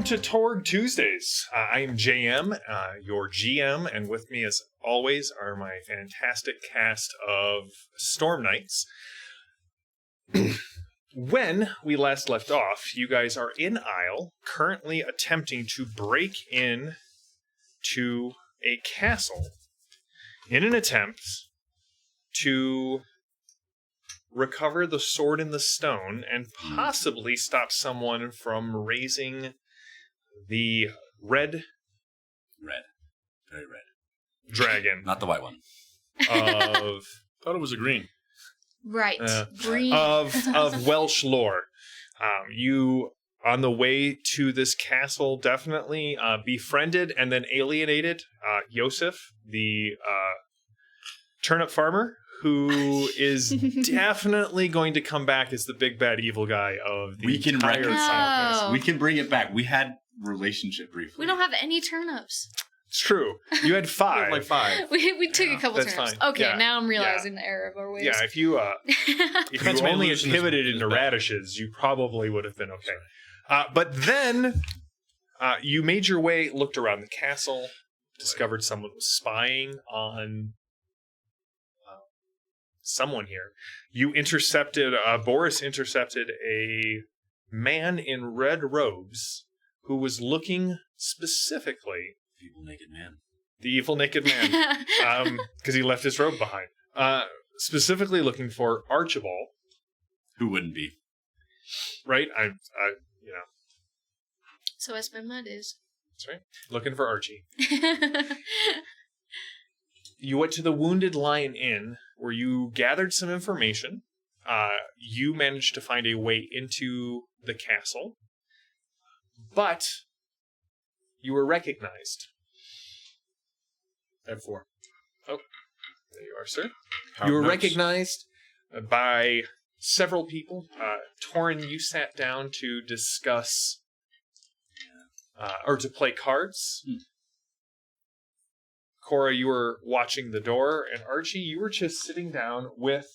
to Torg Tuesdays. I am JM, your GM, and with me as always are my fantastic cast of Storm Knights. When we last left off, you guys are in Aysle, currently attempting to break in to a castle in an attempt to recover the sword in the stone and possibly stop someone from raising the red Very red. Dragon. Not the white one. Of Thought it was a green. Right. Green. of Welsh lore. You, on the way to this castle, definitely befriended and then alienated Yosef, the turnip farmer, who is definitely going to come back as the big bad evil guy of the entire reconcile this. We can bring it back. We had relationship briefly. We don't have any turnips. It's true. You had 5. Like 5. We took a couple that's turnips. fine. Okay, Yeah. now I'm realizing the error of our ways. Yeah, if you Depends only on had losing pivoted this into bad. radishes, you probably would have been okay. But then you made your way, looked around the castle, discovered someone was spying on someone here. You intercepted, Boris intercepted a man in red robes who was looking specifically, Evil naked man. the evil naked man, because he left his robe behind, specifically looking for Archibald. Who wouldn't be? Right? So I spend my days. That's right. Looking for Archie. You went to the Wounded Lion Inn, where you gathered some information. You managed to find a way into the castle, but you were recognized. I have 4. Oh, there you are, sir. Power You were notes. recognized by several people. Torin, you sat down to discuss, or to play cards. Cora, you were watching the door, and Archie, you were just sitting down with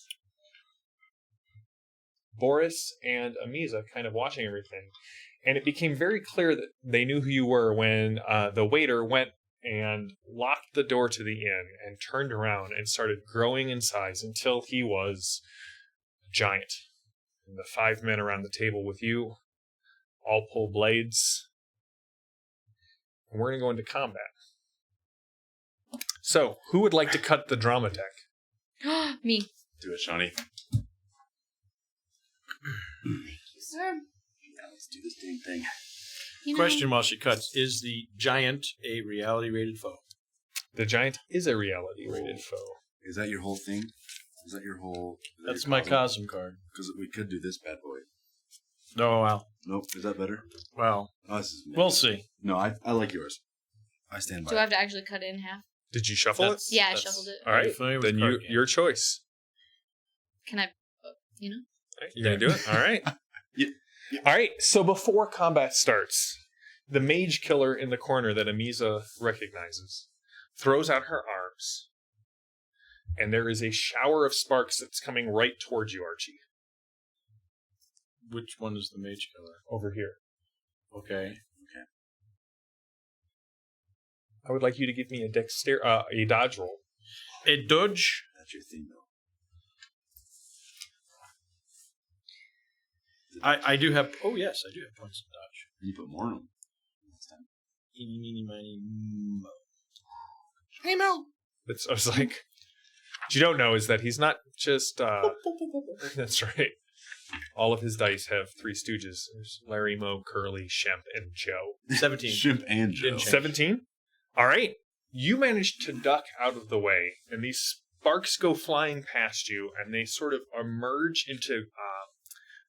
Boris and Imiza, kind of watching everything. And it became very clear that they knew who you were when the waiter went and locked the door to the inn and turned around and started growing in size until he was giant. And the 5 men around the table with you all pull blades. And we're going to go into combat. So, who would like to cut the drama deck? Me. Do it, Shawnee. Sir. Yeah, let's do this dang thing. You know, Question while she cuts. Is the giant a reality-rated foe? The giant is a reality-rated foe. Is that your whole thing? Is that your whole... That's my Cosm card. Because we could do this bad boy. Oh, well. Nope. Is that better? Well, Oh, this is we'll see. No, I like yours. I stand by Do I it. have to actually cut it in half? Did you shuffle it? Yeah, I That's- shuffled it. All right, Are you familiar with then card games? your choice. Can I, you know? You're going to do it? All right. Yeah. All right, so before combat starts, the mage killer in the corner that Imiza recognizes throws out her arms, and there is a shower of sparks that's coming right towards you, Archie. Which one is the mage killer? Over here. Okay. I would like you to give me a dodge roll. A dodge. That's your thing, though. I do have... Oh, yes, I do have points of dodge. And you put more on them next time. Eeny, meeny, miny, mo. Hey, Mo. I was like, what you don't know is that he's not just... That's right. All of his dice have 3 stooges. There's Larry, Moe, Curly, Shemp, and Joe. 17. Shimp and Joe. Didn't change. 17? All right. You manage to duck out of the way, and these sparks go flying past you, and they sort of emerge into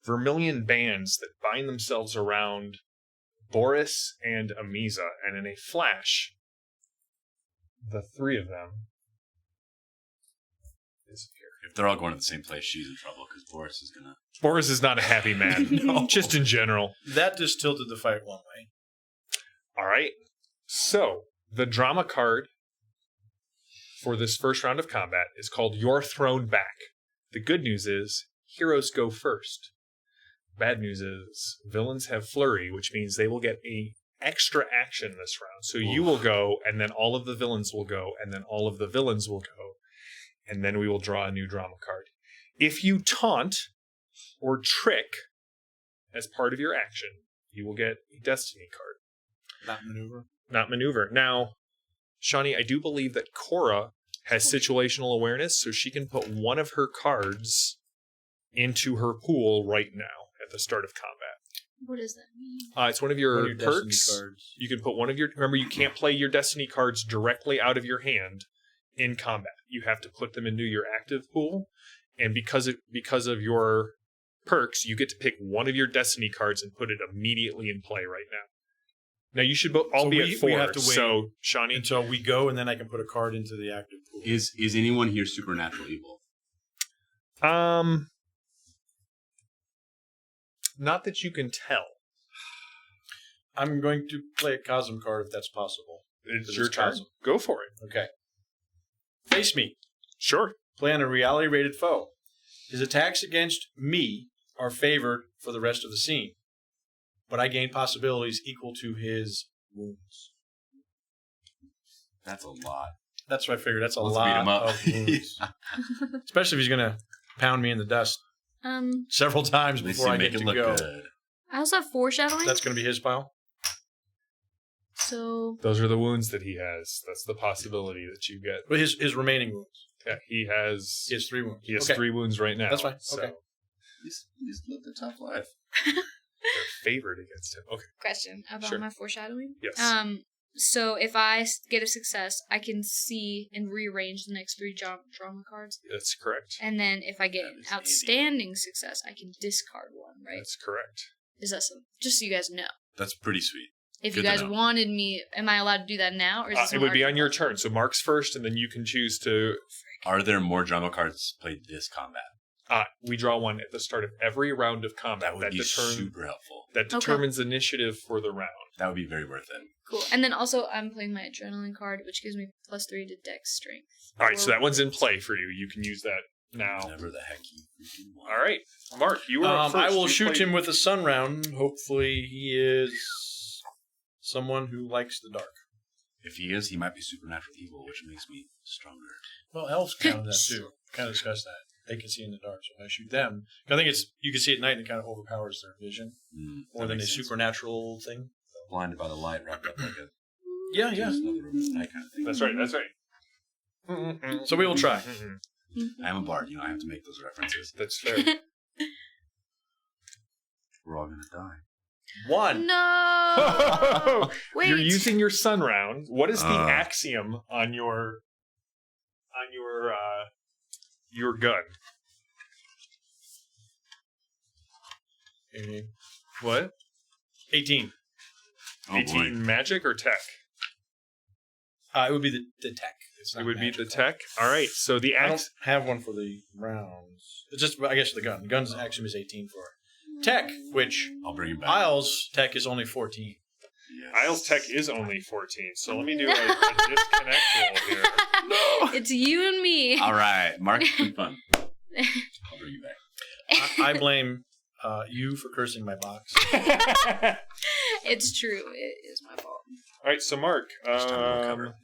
vermilion bands that bind themselves around Boris and Imiza, and in a flash, the 3 of them disappear. If they're all going to the same place, she's in trouble because Boris is going to... Boris is not a happy man, No. just in general. That just tilted the fight one way. All right. So, the drama card for this first round of combat is called You're Thrown Back. The good news is, heroes go first. Bad news is, villains have flurry, which means they will get a extra action this round. So you will go, and then all of the villains will go, and then all of the villains will go, and then we will draw a new drama card. If you taunt or trick as part of your action, you will get a destiny card. Not maneuver. Now, Shawnee, I do believe that Cora has situational awareness, so she can put one of her cards into her pool right now at the start of combat. What does that mean? It's one of your destiny perks. cards. You can put one of your... Remember, you can't play your destiny cards directly out of your hand in combat. You have to put them into your active pool, and because of your perks, you get to pick one of your destiny cards and put it immediately in play right now. Now, you should all be at 4, we have to wait so, Shawnee... until we go, and then I can put a card into the active pool. Is anyone here supernatural evil? Not that you can tell. I'm going to play a Cosm card if that's possible. It's your turn. Go for it. Okay. Face me. Sure. Play on a reality-rated foe. His attacks against me are favored for the rest of the scene, but I gain possibilities equal to his wounds. That's a lot. That's what I figured. That's a Let's beat him lot up. of wounds. Especially if he's going to pound me in the dust several times At least before you I make get it to look go. good. I also have foreshadowing. That's going to be his pile. So Those are the wounds that he has. That's the possibility that you get. But his remaining wounds. Yeah, he has 3 wounds. He has Okay. 3 wounds right now. That's fine. So Okay. He's lived a tough life. they're favored against him. Okay. question about Sure. my foreshadowing. Yes. So if I get a success, I can see and rearrange the next 3 drama cards. That's correct. And then if I get That an is handy. outstanding success, I can discard one, right? That's correct. Is that something? Just so you guys know. That's pretty sweet. If Good you to guys know. wanted me, am I allowed to do that now? Or is It would be on your turn. So Mark's first, and then you can choose to... Are there more drama cards played this combat? We draw one at the start of every round of combat. That would be super helpful. That determines initiative for the round. That would be very worth it. Cool. And then also, I'm playing my adrenaline card, which gives me +3 to Dex strength. All right, so that one's in play for you. You can use that now. Whatever the heck you freaking want. All right, Mark, you were up first. I will You shoot played- him with a sun round. Hopefully he is someone who likes the dark. If he is, he might be supernatural evil, which makes me stronger. Well, elves count on that too. Kind of discussed that. They can see in the dark, so if I shoot them, I think you can see at night and it kind of overpowers their vision more than a supernatural thing. Blinded by the light, wrapped up like a Yeah. there's another room at night kind of thing. That's right. That's right. So we will try. I am a bard, I have to make those references. That's fair. We're all gonna die. 1. No! Wait. You're using your sun round. What is the axiom on your gun? What? 18. Oh 18 boy. magic or tech? It would be the tech. It's not It would be magical. the tech. All right. So the I don't axe. have one for the rounds. It's just, I guess, the gun. The gun's axiom is 18 for tech, which I'll bring him back. Aysle's tech is only 14. Yes. Aysle's tech is only 14. So let me do a disconnect roll here. It's you and me. All right, Mark, it's been fun. I'll bring you back. I blame you for cursing my box. It's true. It is my fault. All right, so Mark, Just time to recover.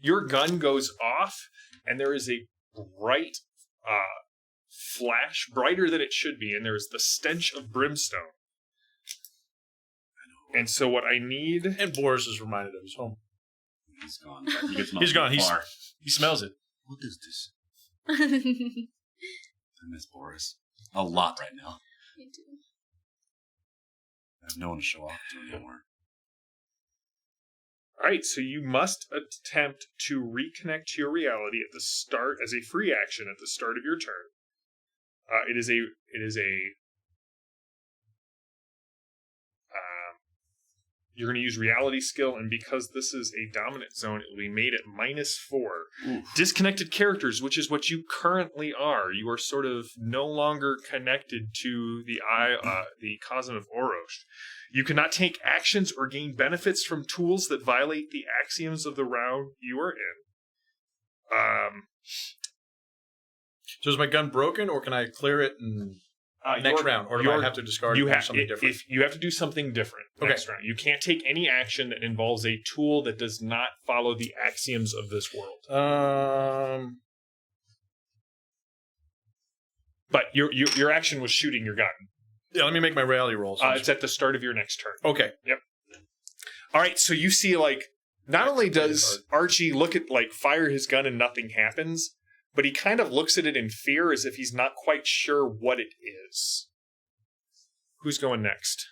your gun goes off, and there is a bright flash, brighter than it should be, and there is the stench of brimstone. And so what I need... And Boris is reminded of his home. He's gone. But he can smell He's it gone. from far. He smells it. What is this? I miss Boris a lot right now. Me too. I have no one to show off to anymore. All right, so you must attempt to reconnect to your reality at the start as a free action at the start of your turn. It is a you're going to use reality skill, and because this is a dominant zone, it will be made at -4. Oof. Disconnected characters, which is what you currently are. You are sort of no longer connected to the Cosm of Orosh. You cannot take actions or gain benefits from tools that violate the axioms of the round you are in. So is my gun broken, or can I clear it and... next round, or do I have to discard you have something different? If you have to do something different next round. You can't take any action that involves a tool that does not follow the axioms of this world. But your action was shooting your gun. Yeah, let me make my rally roll. It's at the start of your next turn. Okay. Yep. All right, so you see, like, not only does Archie look at, like, fire his gun and nothing happens, but he kind of looks at it in fear as if he's not quite sure what it is. Who's going next?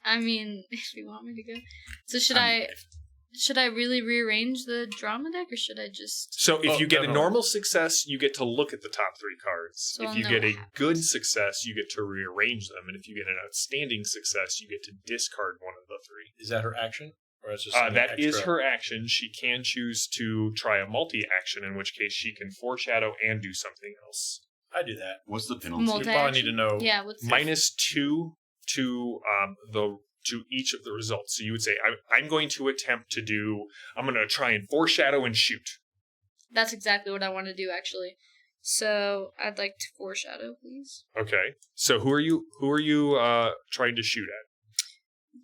I mean, if you want me to go. So should I really rearrange the drama deck, or should I just... So if you get a normal success, you get to look at the top 3 cards. So if you get a good success, you get to rearrange them. And if you get an outstanding success, you get to discard one of the 3. Is that her action? Or is that is her action. She can choose to try a multi-action, in which case she can foreshadow and do something else. I do that. What's the penalty? You probably need to know. Yeah, what's -2 to each of the results. So you would say, I'm going to attempt to do, I'm going to try and foreshadow and shoot. That's exactly what I want to do, actually. So I'd like to foreshadow, please. Okay. So who are you trying to shoot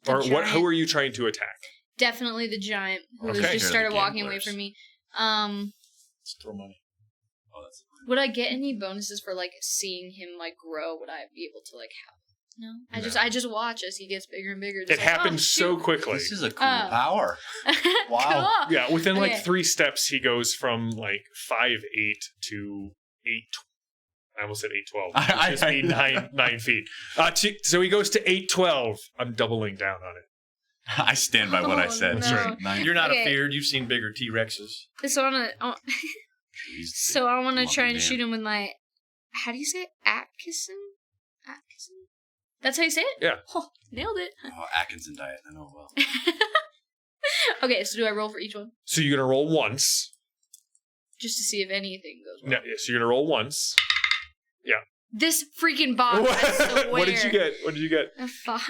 at? Who are you trying to attack? Definitely the giant who Okay. just started walking away from me. Let's throw money. Oh, that's Would I get any bonuses for like seeing him like grow? Would I be able to like have? No, I just watch as he gets bigger and bigger. It happens so quickly. This is a cool power. Wow. Cool. Yeah, within like Okay. 3 steps, he goes from like 5'8" to 8. I almost said 8'12". I Just mean 9 feet. So he goes to 8'12". I'm doubling down on it. I stand by what I said. no. That's right. 9. You're not Okay. afeared. You've seen bigger T-Rexes. So I want to try and man. shoot him with my. How do you say it? Atkinson? That's how you say it? Yeah. Oh, nailed it. Oh, Atkinson diet. I know well. Okay, so do I roll for each one? So you're going to roll once. Just to see if anything goes No, wrong. so you're going to roll once. This freaking box, I swear. What did you get? What did you get? A 5?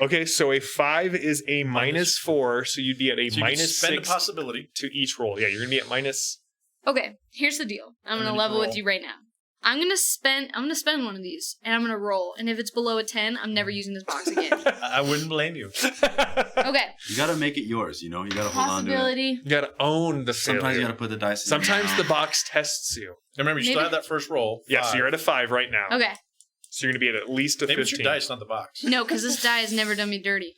Okay, so a 5 is a -4, so you'd be at a So you can spend a -6 possibility. to each roll. Yeah, you're going to be at minus... Okay, here's the deal. I'm And gonna then level roll. with you right now. I'm gonna spend one of these, and I'm gonna roll. And if it's below a 10, I'm never using this box again. I wouldn't blame you. Okay. You got to make it yours. You know, you got to hold on to it. Possibility. You got to own the failure. Sometimes you got to put the dice. In Sometimes the box tests you. Now remember, you still Maybe- have that first roll. Yeah, so 5. you're at a 5 right now. Okay. So you're going to be at least a Maybe 15. it's your dice, not the box. No, because this die has never done me dirty.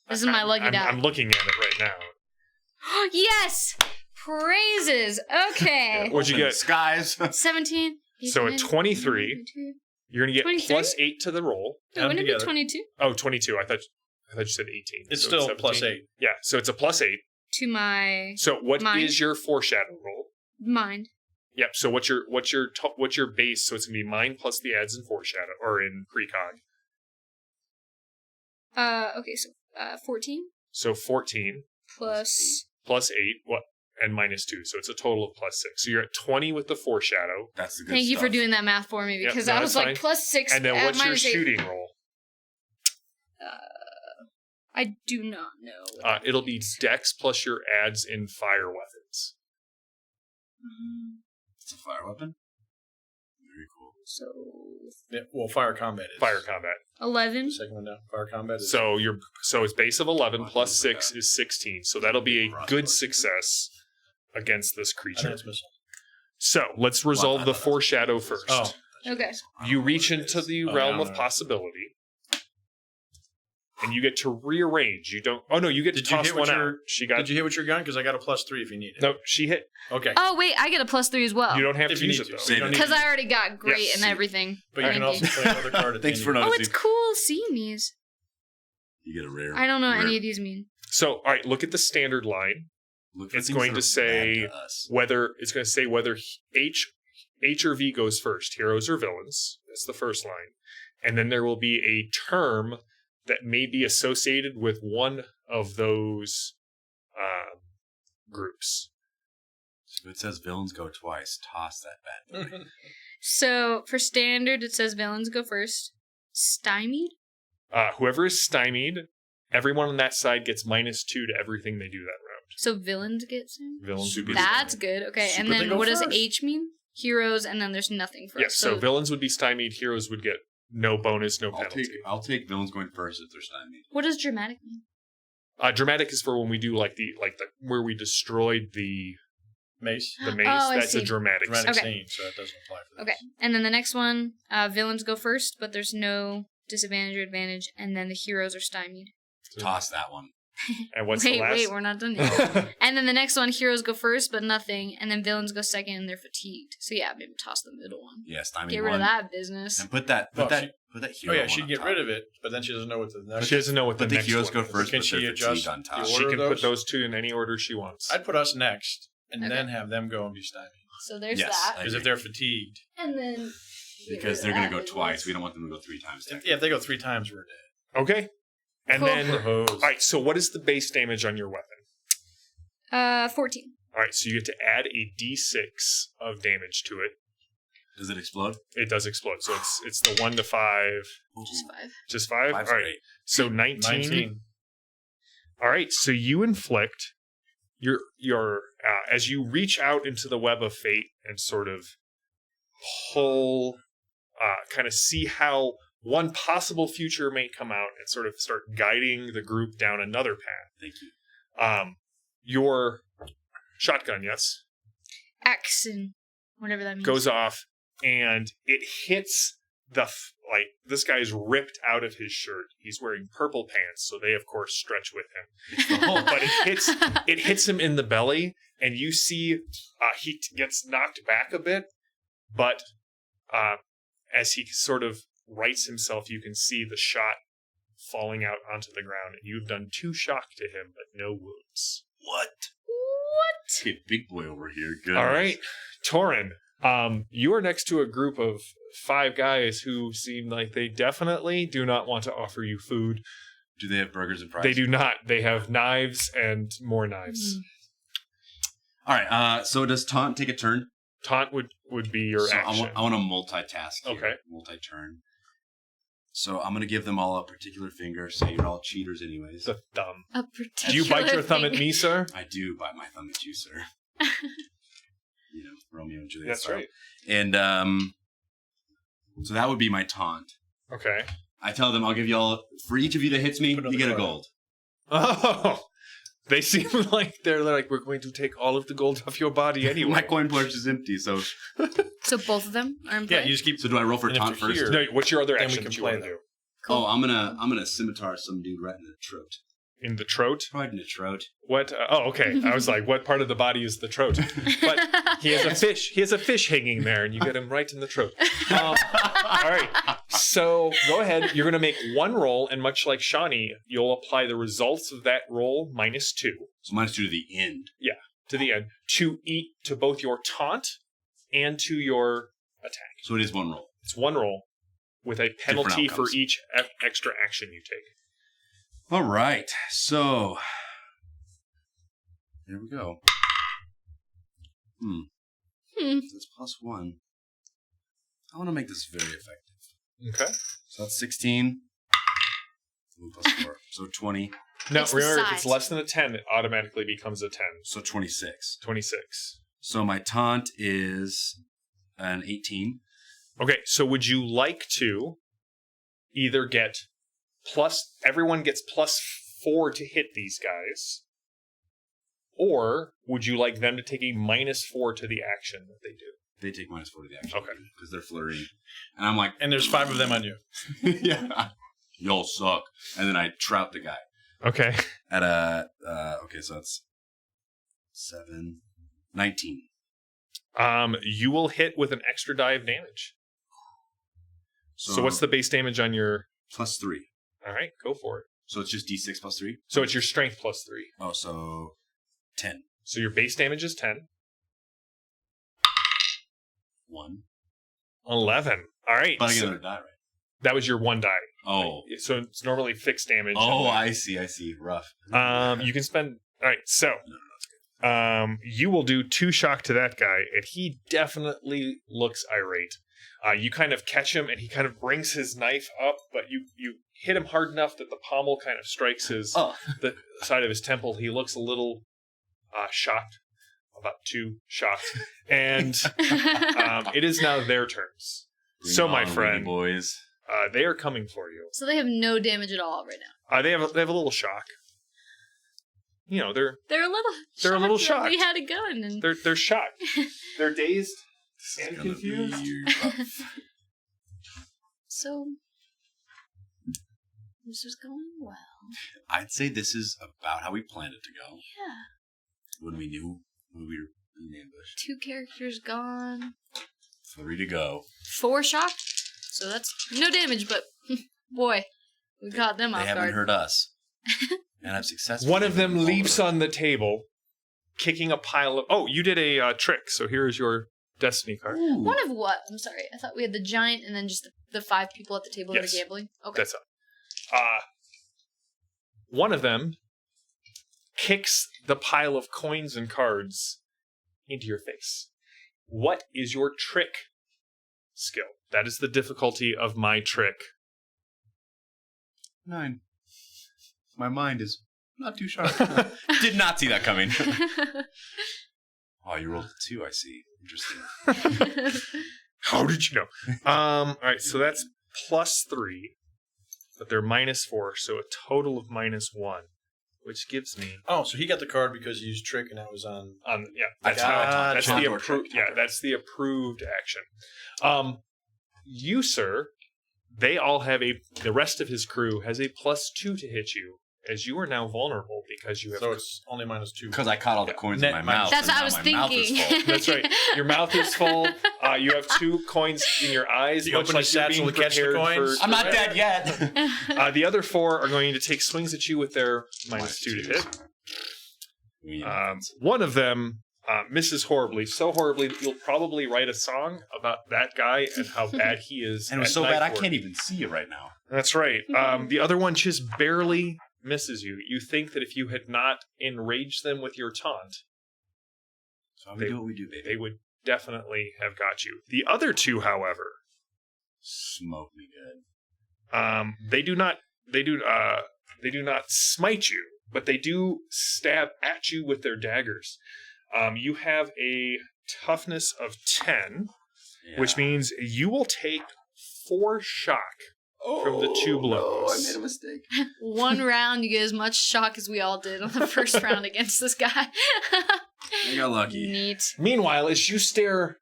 This is my lucky die. I'm looking at it right now. Yes! Praises! Okay. What'd you get? Skies. 17. So at 23, you're going to get 23? +8 to the roll. Wait, wouldn't it be together. 22? Oh, 22. I thought you said 18. It's So still 17. +8. Yeah, so it's a +8. To my So what is Mine. your foreshadow roll? mind. Yep. So what's your base? So it's gonna be mine plus the adds in foreshadow or in precog. Okay, so 14 So 14 plus. +8 what and -2. So it's a total of +6. So you're at 20 with the foreshadow. That's the good Thank you for stuff. doing that math for me, Yep, because no, I was that's like fine. +6. And then what's your -8. shooting roll? I do not know. what It'll be dex plus your adds in fire weapons. It's a fire weapon. Very cool. So Yeah, well, fire combat is. Fire combat. 11. The second one down. Fire combat is. So it's base of 11 plus 6 is 16. So that'll be a good success against this creature. Advanced missile. So let's resolve the foreshadow first. Oh. Okay. You reach into the realm of possibility, and you get to rearrange. You don't. Oh no, you get to Did you toss hit one with out. your- She got. Did you hit with your gun? Because I got a +3 if you need it. No, she hit. Okay. Oh, wait, I get a +3 as well. You don't have If to you use need it to. though. Save You don't it. need Because to. I already got great Yes. and everything. But you can Thank also play another card at the Thanks end for of your- Oh, noticing. it's cool seeing these. You get a rare. I don't know what rare- any of these mean. So all right, look at the standard line. Look for It's things going that to are say bad to us. whether it's going to say whether H or V goes first. Heroes or villains. That's the first line, and then there will be a term that may be associated with one of those groups. So if it says villains go twice, toss that bad boy. So for standard, it says villains go first. Stymied? Whoever is stymied, everyone on that side gets -2 to everything they do that round. So villains get stymied? Villains. Super- That's good. Okay, Super and they then go what does first. H mean? heroes, and then there's nothing for us. Yes, so villains would be stymied, heroes would get no bonus, no penalty. I'll take villains going first if they're stymied. What does dramatic mean? Dramatic is for when we do like the where we destroyed the Mace. mace. I That's see. a dramatic. Dramatic Okay. scene, so it doesn't apply for this. Okay, and then the next one, villains go first, but there's no disadvantage or advantage, and then the heroes are stymied. Toss that one. And what's the last? Wait, we're not done yet. And then the next one, heroes go first, but nothing, and then villains go second, and they're fatigued. So yeah, maybe toss the middle one. Yeah, stymied Get one. rid of that business. And put that Oh, hero Oh yeah, one she'd on get top. rid of it, but then she doesn't know what the next. She doesn't know what the But the next heroes one go is. first, Can but she they're adjust fatigued on top. the She order can of put those? those two in any order she wants. I'd put us next, and Okay. then have them go and be stymied. So there's Yes, that. Because if they're fatigued, And then... Because they're going to go twice. We don't want them to go 3 times. if they go 3 times, we're dead. Okay. And Cool. then, Hose. all right. So what is the base damage on your weapon? 14. All right. So you get to add a d6 of damage to it. Does it explode? It does explode. So it's the 1 to 5. Just 5. Just 5. Five's All right. great. So 19. 19. All right. So you inflict your as you reach out into the web of fate and sort of pull, kind of see how one possible future may come out and sort of start guiding the group down another path. Thank you. Your shotgun, yes, Action. Whatever that means. goes off and it hits this guy's ripped out of his shirt. He's wearing purple pants, so they of course stretch with him. But it hits him in the belly, and you see he gets knocked back a bit, but as he sort of rights himself, you can see the shot falling out onto the ground, and you've done 2 shock to him, but no wounds. What? Okay, big boy over here. Good. All right, Torin, you are next to a group of 5 guys who seem like they definitely do not want to offer you food. Do they have burgers and fries? They do not. They have knives and more knives. All right. So does taunt take a turn? Taunt would be your So action. I want to multitask. Here. Okay. Multi-turn. So I'm gonna give them all a particular finger. Say you're all cheaters, anyways. The thumb. A particular Do you bite your thumb at thing. me, sir? I do bite my thumb at you, sir. Romeo and Juliet. That's style. right. And so that would be my taunt. Okay. I tell them I'll give you all for each of you that hits me, Put it on you the get a card. gold. Oh, they seem like they're like, we're going to take all of the gold off your body anyway. My coin purse is empty, so So both of them are in play? Yeah, you just keep. so do I roll for And if taunt you're first? here- No, what's your other Then we action can that you play want to them. do? Oh, I'm gonna scimitar some dude right in the throat. In the throat? Right in the throat. What? Oh, okay. I was like, what part of the body is the throat? But he has a fish. He has a fish hanging there, and you get him right in the throat. All right. So go ahead. You're going to make 1 roll, and much like Shawnee, you'll apply the results of that roll -2 So -2 to the end. to the end to eat to both your taunt and to your attack. So it is 1 roll. It's 1 roll with a penalty for outcomes. each extra action you take. All right. So there we go. That's +1. I want to make this very effective. Okay. So that's 16. Ooh, +4. So 20. No, It's the remember, if size. it's less than a 10, it automatically becomes a 10. So 26. 26. So my taunt is an 18. Okay, so would you like to either get everyone gets +4 to hit these guys, or would you like them to take a -4 to the action that they do? They take -4 to the action. Okay. Because they're flirting. And I'm like, And there's 5 of them on you. yeah. Y'all suck. And then I trout the guy. Okay. At a, okay, so that's 7, 19. You will hit with an extra die of damage. So what's the base damage on your... +3. All right, go for it. So it's just D6 +3? So it's your strength +3. Oh, so 10. So your base damage is 10. 1. 11. All right. But I get so another die, right? that was your 1 die. Oh. So it's normally fixed damage. Oh, and I see. Rough. you can spend... All right, so... you will do 2 shock to that guy, and he definitely looks irate. You kind of catch him, and he kind of brings his knife up, but you hit him hard enough that the pommel kind of strikes the side of his temple. He looks a little shocked, about 2 shocked. And it is now their turns. Bring So, it my on, friend, boys. they are coming for you. So they have no damage at all right now. They have a little shock. You know, they're They're a little. They're a little that shocked. We had a gun, and they're shocked. They're dazed This and is gonna confused. be rough. so this is going well. I'd say this is about how we planned it to go Yeah. when we knew we were in ambush. 2 characters gone. 3 to go. 4 shocked. So that's no damage, but boy, we caught them They off haven't guard. hurt us. And I've successfully. One of them been leaps over. on the table, kicking a pile of... Oh, you did a trick, so here's your destiny card. Ooh. One of what? I'm sorry. I thought we had the giant and then just the 5 people at the table that Yes. are gambling. Okay. That's up. One of them kicks the pile of coins and cards into your face. What is your trick skill? That is the difficulty of my trick. 9. My mind is not too sharp. Did not see that coming. Oh, you rolled a 2, I see. Interesting. How did you know? All right, so that's +3, but they're -4, so a total of -1, which gives me Oh, so he got the card because he used trick and that was on. that's Gotcha. that's the Contour approved. trick. Yeah, that's the approved action. You, sir, they all have the rest of his crew has a +2 to hit you, as you are now vulnerable because you have. So it's only -2. Because I caught all the coins Net in my minus- mouth. That's and what I now was my mouth is thinking. full. That's right. Your mouth is full. You have 2 coins in your eyes. You much open like the you're satchel being to catch the prepared coins? for- I'm not dead yet. The other 4 are going to take swings at you with their -2 to hit. One of them misses horribly, so horribly that you'll probably write a song about that guy and how bad he is. And it was at so bad I knife work. can't even see you right now. That's right. The other one just barely misses you. You think that if you had not enraged them with your taunt, So we do what we do, baby. they would definitely have got you. The other 2, however, Smoke me good. they do not smite you, but they do stab at you with their daggers. You have a toughness of 10, which means you will take 4 shock from the 2 blows. No, I made a mistake. 1 round, you get as much shock as we all did on the first round against this guy. I got lucky. Neat. Meanwhile, as you stare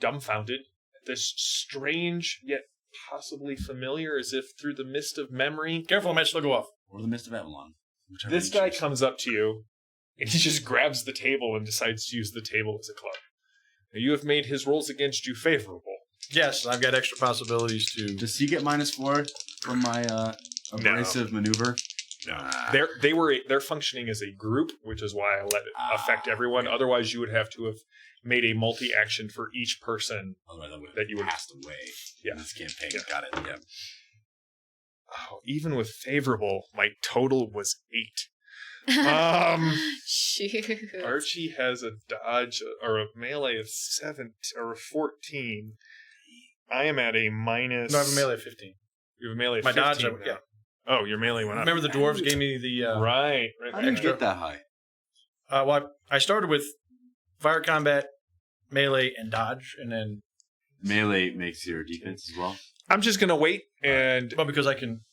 dumbfounded at this strange yet possibly familiar, as if through the mist of memory, Careful, Mitch, they'll go off. Or the Mist of Avalon. Whichever this you guy choose. comes up to you and he just grabs the table and decides to use the table as a club. Now, you have made his rolls against you favorable. Yes, I've got extra possibilities to. Does he get -4 from my abrasive maneuver? No, they're functioning as a group, which is why I let it affect everyone. Okay. Otherwise, you would have to have made a multi-action for each person. Otherwise, I would have That you would- passed away in this campaign. Yeah. Got it. Yeah. Oh, even with favorable, my total was 8. Shoot. Archie has a dodge or a melee of 7 or a 14. I am at a minus. No, I have a melee of 15. You have a melee of My 15 dodge, now. yeah. Oh, your melee went up. Remember the dwarves gave me the. Right. I didn't Extra. get that high. Well, I started with fire combat, melee, and dodge, and then. Melee makes your defense as well. I'm just gonna wait and. Well, because I can.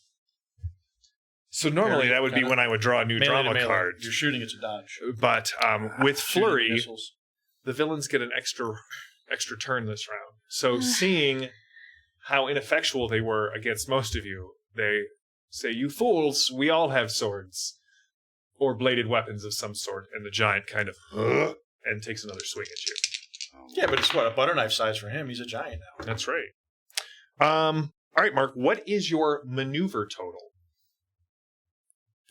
So normally that would be when I would draw a new Melee to drama melee. card. You're shooting, it's a dodge. But with Shooting flurry, missiles. the villains get an extra turn this round. So seeing how ineffectual they were against most of you, they say, "You fools! We all have swords or bladed weapons of some sort." And the giant kind of and takes another swing at you. Yeah, but it's what, a butter knife size for him. He's a giant now. That's right. All right, Mark. What is your maneuver total?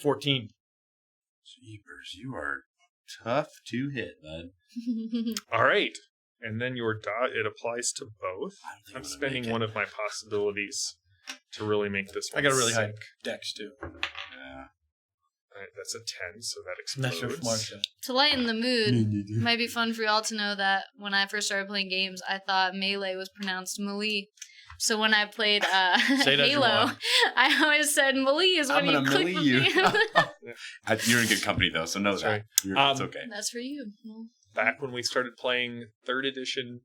14. Jeepers, you are tough to hit, bud. All right, and then your dot. It applies to both. I don't think I'm gonna spending make one it. of my possibilities to really make this one. I got a really high sick. dex, too. Yeah. All right, that's a 10, so that That's explodes. your smart. To lighten the mood, it might be fun for y'all to know that when I first started playing games, I thought melee was pronounced melee. So when I played Say it as you Halo, want. I always said melee is when I'm you gonna click melee the you. You're in good company, though, so know Sorry. that. It's okay. That's for you. Well, back when we started playing 3rd edition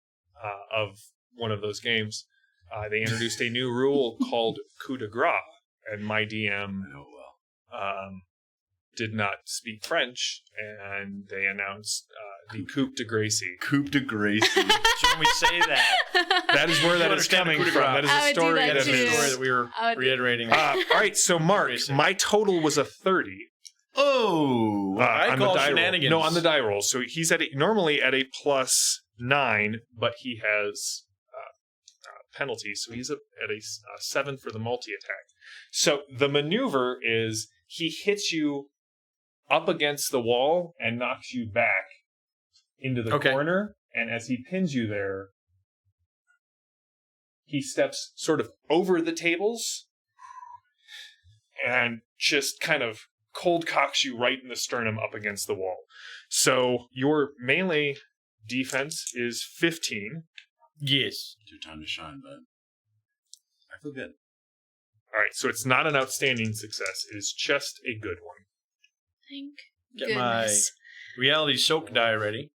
of one of those games, they introduced a new rule called coup de grace, and my DM did not speak French, and they announced the coup de grace. Coup de grace. Shouldn't we say that? That is where that is coming from. That is a story that That's that a is. story that we were reiterating. All right, so Mark, my total was a 30. Oh, I on the call die shenanigans. roll. No, on the die roll. So he's normally at a +9, but he has penalties, so he's at a 7 for the multi-attack. So the maneuver is he hits you up against the wall and knocks you back into the corner, and as he pins you there, he steps sort of over the tables and just kind of cold cocks you right in the sternum up against the wall. So your melee defense is 15. Yes. It's your time to shine, bud. I feel good. All right, so it's not an outstanding success. It is just a good one. Thank Get goodness. my reality soak die ready.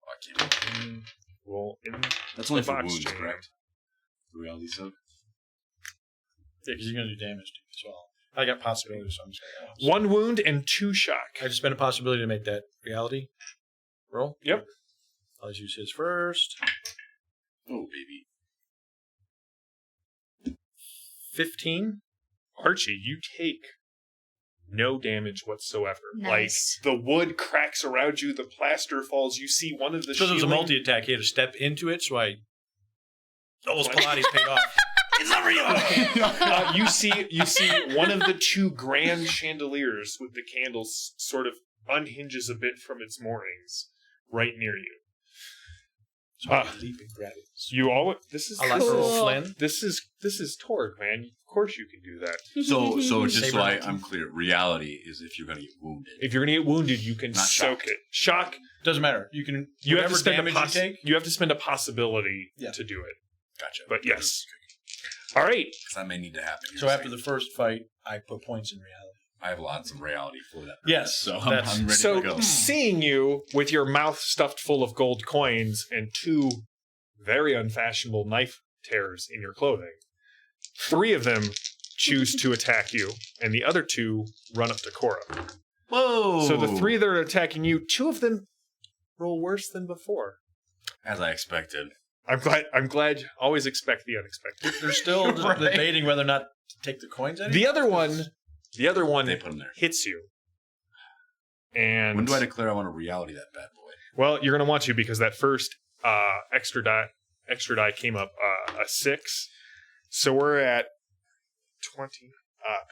Oh, I can't. Roll in. That's only the for box wounds, chain. correct? Reality soak. Yeah, because you're going to do damage to me as well. I got possibilities, so I'm saying. 1 wound and 2 shock. I just spent a possibility to make that reality roll. Yep. I'll just use his first. Oh, baby. 15. Archie, you take no damage whatsoever. Nice. Like, the wood cracks around you, the plaster falls, you see one of the Because it was a shielding- multi-attack, he had to step into it, so I almost Pilates paid off. It's not real. you see one of the 2 grand chandeliers with the candles sort of unhinges a bit from its moorings right near you. Leaping gravity. You all this is I like Cool. little Flynn. this is Torg, man. Of course you can do that. So just so Saber. I'm clear, reality is if you're going to get wounded. If you're gonna get wounded, you can Not soak shocked. it. Shock. Doesn't matter. You can You have whatever to spend damage you take. you have to spend a possibility Yeah. to do it. Gotcha. But yes. All right. 'Cause that may need to happen. So after the first fight, I put points in reality. I have lots of reality for that. Yes, So that's- I'm ready So to go. seeing you with your mouth stuffed full of gold coins and 2 very unfashionable knife tears in your clothing, 3 of them choose to attack you, and the other 2 run up to Cora. Whoa! So the 3 that are attacking you, 2 of them roll worse than before. As I expected. I'm glad. Always expect the unexpected. They're still Right. debating whether or not to take the coins out. The other one They put them there. hits you, and When do I declare I want to reality that bad boy? well, you're gonna want to because that first extra die came up a 6, so we're at 20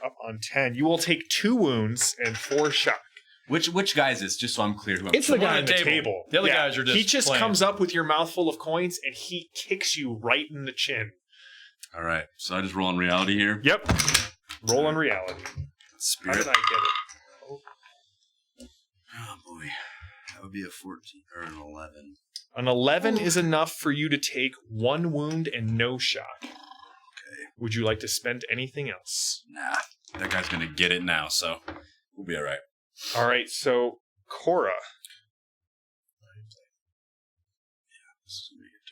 up on 10. You will take 2 wounds and 4 shock. Which guy is this? Just so I'm clear who I'm It's the one guy on on the the table. table. The other guys are just He just playing. comes up with your mouth full of coins and he kicks you right in the chin. All right. So I just roll on reality here. Yep. Roll on reality. How Spirit. did I get it? Oh boy. That would be a 14 or an 11. An 11 is enough for you to take 1 wound and no shock. Okay. Would you like to spend anything else? Nah. That guy's gonna get it now, so we'll be all right. All right, so Cora. This is gonna be a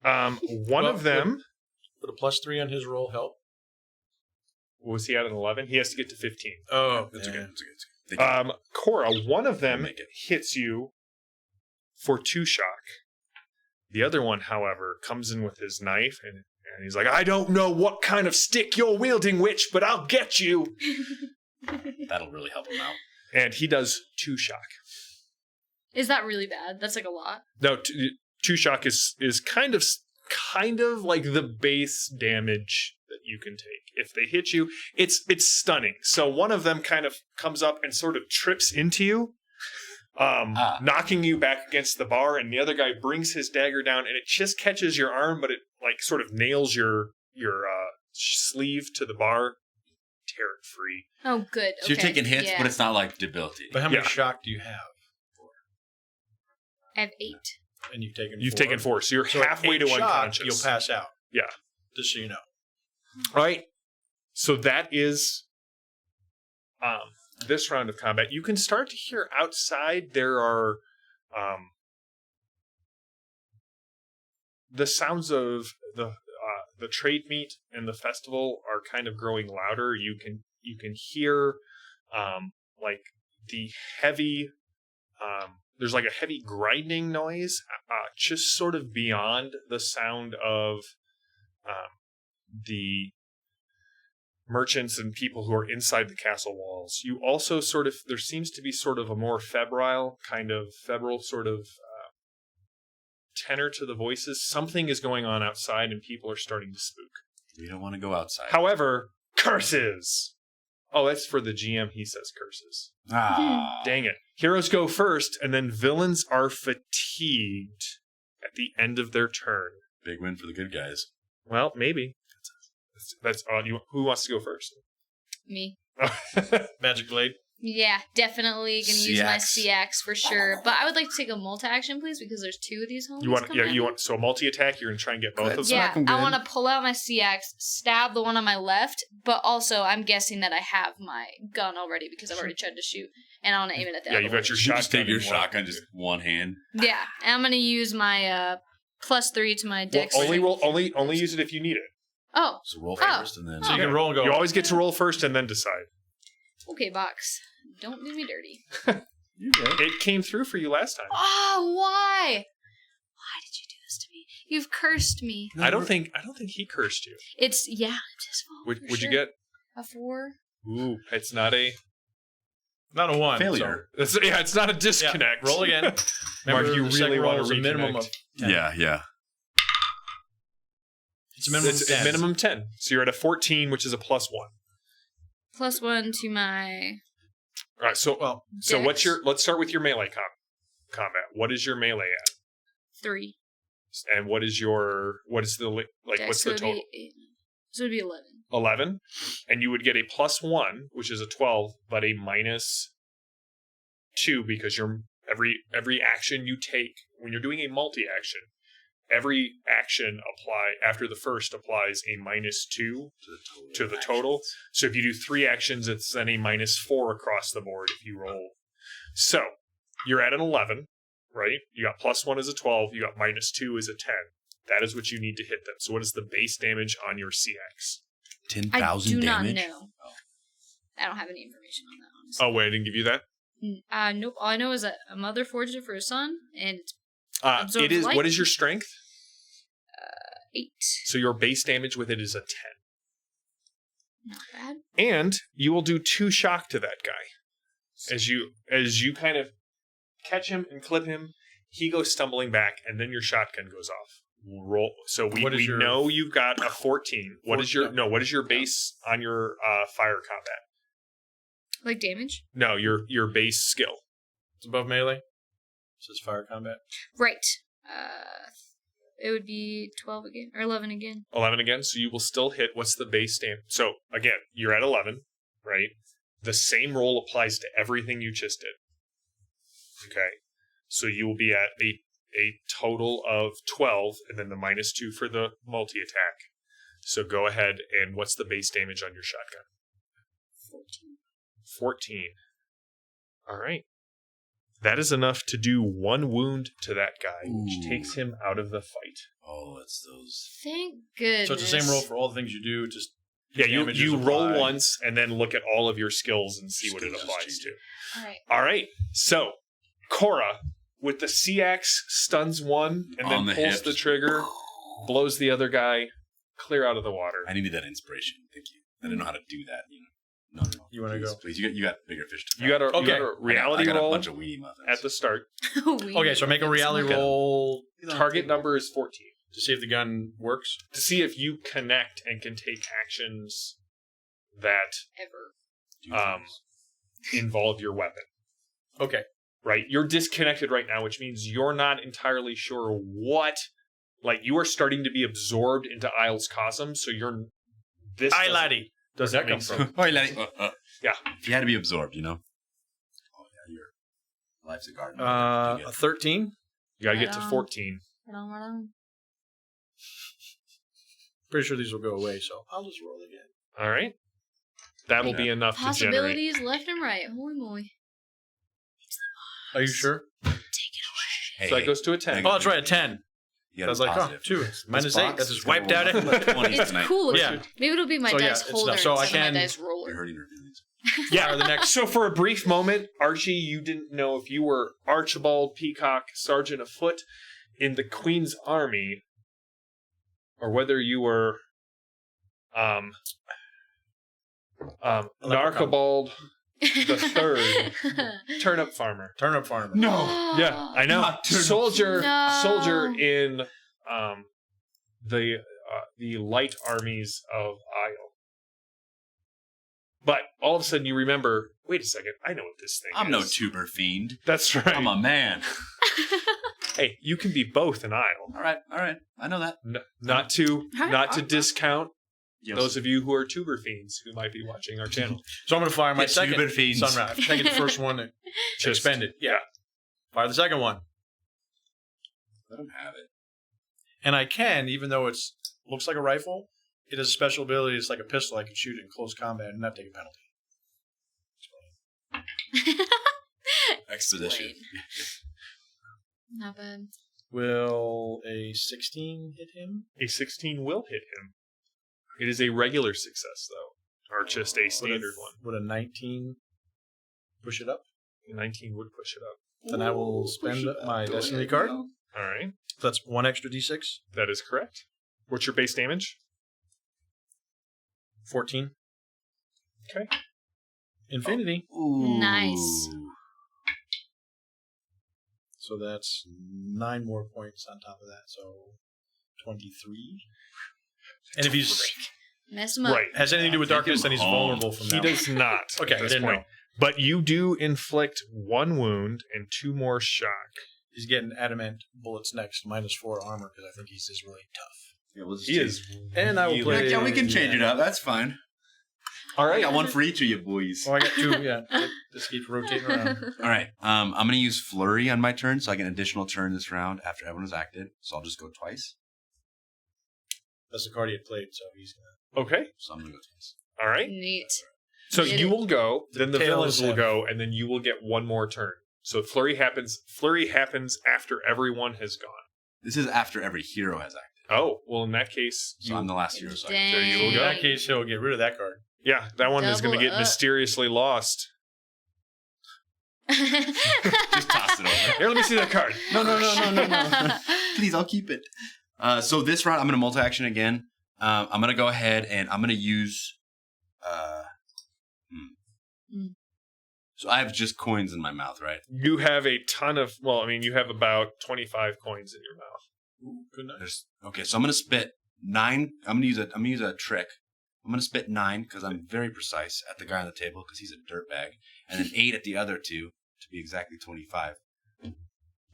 turn. Mhm. One Well, of them. Put a +3 on his roll. Help. Was he at an 11? He has to get to 15. Oh, That's yeah. okay. That's okay. Thank you. Cora, one of them Make it. hits you for 2 shock. The other one, however, comes in with his knife and he's like, I don't know what kind of stick you're wielding, witch, but I'll get you. That'll really help him out. And he does 2 shock. Is that really bad? That's like a lot. No, 2 shock is kind of like the base damage that you can take. If they hit you, it's stunning. So one of them kind of comes up and sort of trips into you, knocking you back against the bar, and the other guy brings his dagger down and it just catches your arm, but it like sort of nails your sleeve to the bar. Tear it free. Oh, good. So you're Okay. taking hits, Yeah. but it's not like debilitating. But how many Yeah. shock do you have? I have 8. And you've taken You've 4. taken 4, so you're So at halfway 8 to shock, unconscious. You'll pass out. Yeah. Just so you know. Right. So that is this round of combat, you can start to hear outside there are the sounds of the trade meet and the festival are kind of growing louder. You can hear like the heavy there's like a heavy grinding noise just sort of beyond the sound of the merchants and people who are inside the castle walls. You also there seems to be sort of a more febrile sort of tenor to the voices. Something is going on outside and people are starting to spook. We don't want to go outside. However, curses! Oh, that's for the GM. He says curses. Dang it. Heroes go first, and then villains are fatigued at the end of their turn. Big win for the good guys. Well, maybe. That's odd. Who wants to go first? Me. Magic Blade. Yeah, definitely gonna use my CX for sure. But I would like to take a multi-action, please, because there's 2 of these homies. So a multi-attack. You're gonna try and get both of them. Yeah, I want to pull out my CX, stab the one on my left, but also I'm guessing that I have my gun already because I've already tried to shoot, and I want to aim it at that. Yeah, you've got your shotgun. Just take your shotgun, just one hand. Yeah, and I'm gonna use my +3 to my dex. Well, only use it if you need it. Oh. So roll first, and then so you can roll and go. You always get to roll first and then decide. Okay, box. Don't do me dirty. It came through for you last time. Oh, why? Why did you do this to me? You've cursed me. I don't think he cursed you. It's his fault. Would you get a 4? Ooh, it's not a 1 failure. So. It's not a disconnect. Yeah, roll again. Mark, you really want to a minimum of 10. Yeah. It's a minimum of 10. Minimum 10. So you're at a 14, which is a +1. +1 to my. All right. So Dex. what's let's start with your melee combat. What is your melee at? 3. And what is the Dex, what's the total? So it would be 11. 11, and you would get a +1, which is a 12, but a -2 because every action you take when you're doing a multi-action, every action after the first applies a -2 to the total. So if you do 3 actions, it's then a -4 across the board if you roll. So you're at an 11, right? You got +1 as a 12, you got -2 as a 10. That is what you need to hit them. So what is the base damage on your CX? 10,000 damage? I do not know. Oh. I don't have any information on that, honestly. Oh, wait, I didn't give you that? Nope. All I know is that a mother forged it for her son, and it is. What is your strength? 8. So your base damage with it is a 10. Not bad. And you will do 2 shock to that guy. As you kind of catch him and clip him, he goes stumbling back, and then your shotgun goes off. Roll. So we know you've got a 14. What is your base on your fire combat? Like damage? No, your base skill. It's above melee. It says fire combat. Right. It would be 12 again, or 11 again. 11 again, so you will still hit. What's the base damage? So, again, you're at 11, right? The same roll applies to everything you just did. Okay? So you will be at a total of 12, and then the -2 for the multi-attack. So go ahead, and what's the base damage on your shotgun? 14. All right. That is enough to do 1 wound to that guy, which takes him out of the fight. Oh, it's those. Thank goodness. So it's the same roll for all the things you do. Just you roll once and then look at all of your skills and see what it applies to. All right. So Cora with the C-axe stuns one and then pulls the trigger, blows the other guy clear out of the water. I needed that inspiration. Thank you. I didn't know how to do that. No. You want to go? Please, you got bigger fish to fry. You got a reality roll a bunch of weenie muffins at the start. Okay, so make a reality roll. Target number is 14. To see if the gun works? To see if you connect and can take actions that involve your weapon. Okay. Right? You're disconnected right now, which means you're not entirely sure what... Like, you are starting to be absorbed into Aysle's cosm, so you're... Aye, laddie. Does that come from? Oh, laddie. Yeah. If you had to be absorbed, Oh, yeah, your life's a garden. A 13? You gotta get to 14. Pretty sure these will go away, so I'll just roll again. All right. That'll be enough to generate. Possibilities left and right. Holy moly. Are you sure? Hey, So that goes to a 10. Oh, that's right, a 10. you I got was a like, positive. 2. Minus 8. box That's is just gonna wiped out roll it. 20 It's tonight. cool. Yeah. Maybe it'll be my So, yeah, dice it's holder enough. So I instead of can- my dice You're roller. hurting her feelings. Yeah. Or the next. So for a brief moment, Archie, you didn't know if you were Archibald Peacock, Sergeant of Foot in the Queen's Army, or whether you were Archibald the Third, turnip farmer. Turnip farmer. No. Yeah, I know. Not turnip. Soldier No. in the light armies of Aysle. But all of a sudden you remember, wait a second, I know what this thing I'm is. no tuber fiend. That's right. I'm a man. Hey, you can be both an Aysle. All right. I know that. Not to Alright. discount Yes. those of you who are tuber fiends who might be watching our channel. So I'm going to fire my Get second tuber fiends. sunrise. I'm taking the first one and Just- expend it. Yeah. Fire the second one. Let him have it. And I can, even though it's looks like a rifle, it has a special ability. It's like a pistol. I can shoot it in close combat and not take a penalty. Exposition. Not bad. Will a 16 hit him? A 16 will hit him. It is a regular success, though, or just a standard one. Would a 19 push it up? 19 would push it up. Then I will spend my destiny card. All right, So that's 1 extra d6. that is correct. What's your base damage? 14. Okay. Infinity. Ooh. Nice. So that's 9 more points on top of that. So 23. And if he's Mess him up. Right. has anything to do with Take darkness, him then he's home. vulnerable from He now. does not. Okay, at I this didn't point. know. But you do inflict 1 wound and 2 more shock. He's getting adamant bullets next, -4 armor, because I think he's just really tough. Yeah, we'll just He change- is. And I will really- play- Yeah, we can change it up. That's fine. All I right. got one for each of you boys. Oh, I got 2. Yeah, this keeps rotating around. All right. I'm going to use Flurry on my turn, so I get an additional turn this round after everyone has acted. So I'll just go twice. That's the card he had played, so he's gonna. Okay. So I'm going to go twice. All right. Neat. So Did you it. will go, then the Tails villains will have- go, and then you will get 1 more turn. So flurry happens. Flurry happens after everyone has gone. This is after every hero has acted. Oh, well, in that case, So I'm the last hero, so I can There you In go. that case, he'll get rid of that card. yeah, that one is going to Double get up. mysteriously lost. just toss it over. Here, let me see that card. No. Please, I'll keep it. So this round, I'm going to multi-action again. I'm going to go ahead and I'm going to use... So I have just coins in my mouth, right? You have a ton of. Well, I mean, you have about 25 coins in your mouth. Ooh, good night. Okay, so I'm going to spit 9. I'm going to use a trick. I'm going to spit 9 because I'm very precise at the guy on the table because he's a dirtbag. And then 8 at the other 2 to be exactly 25.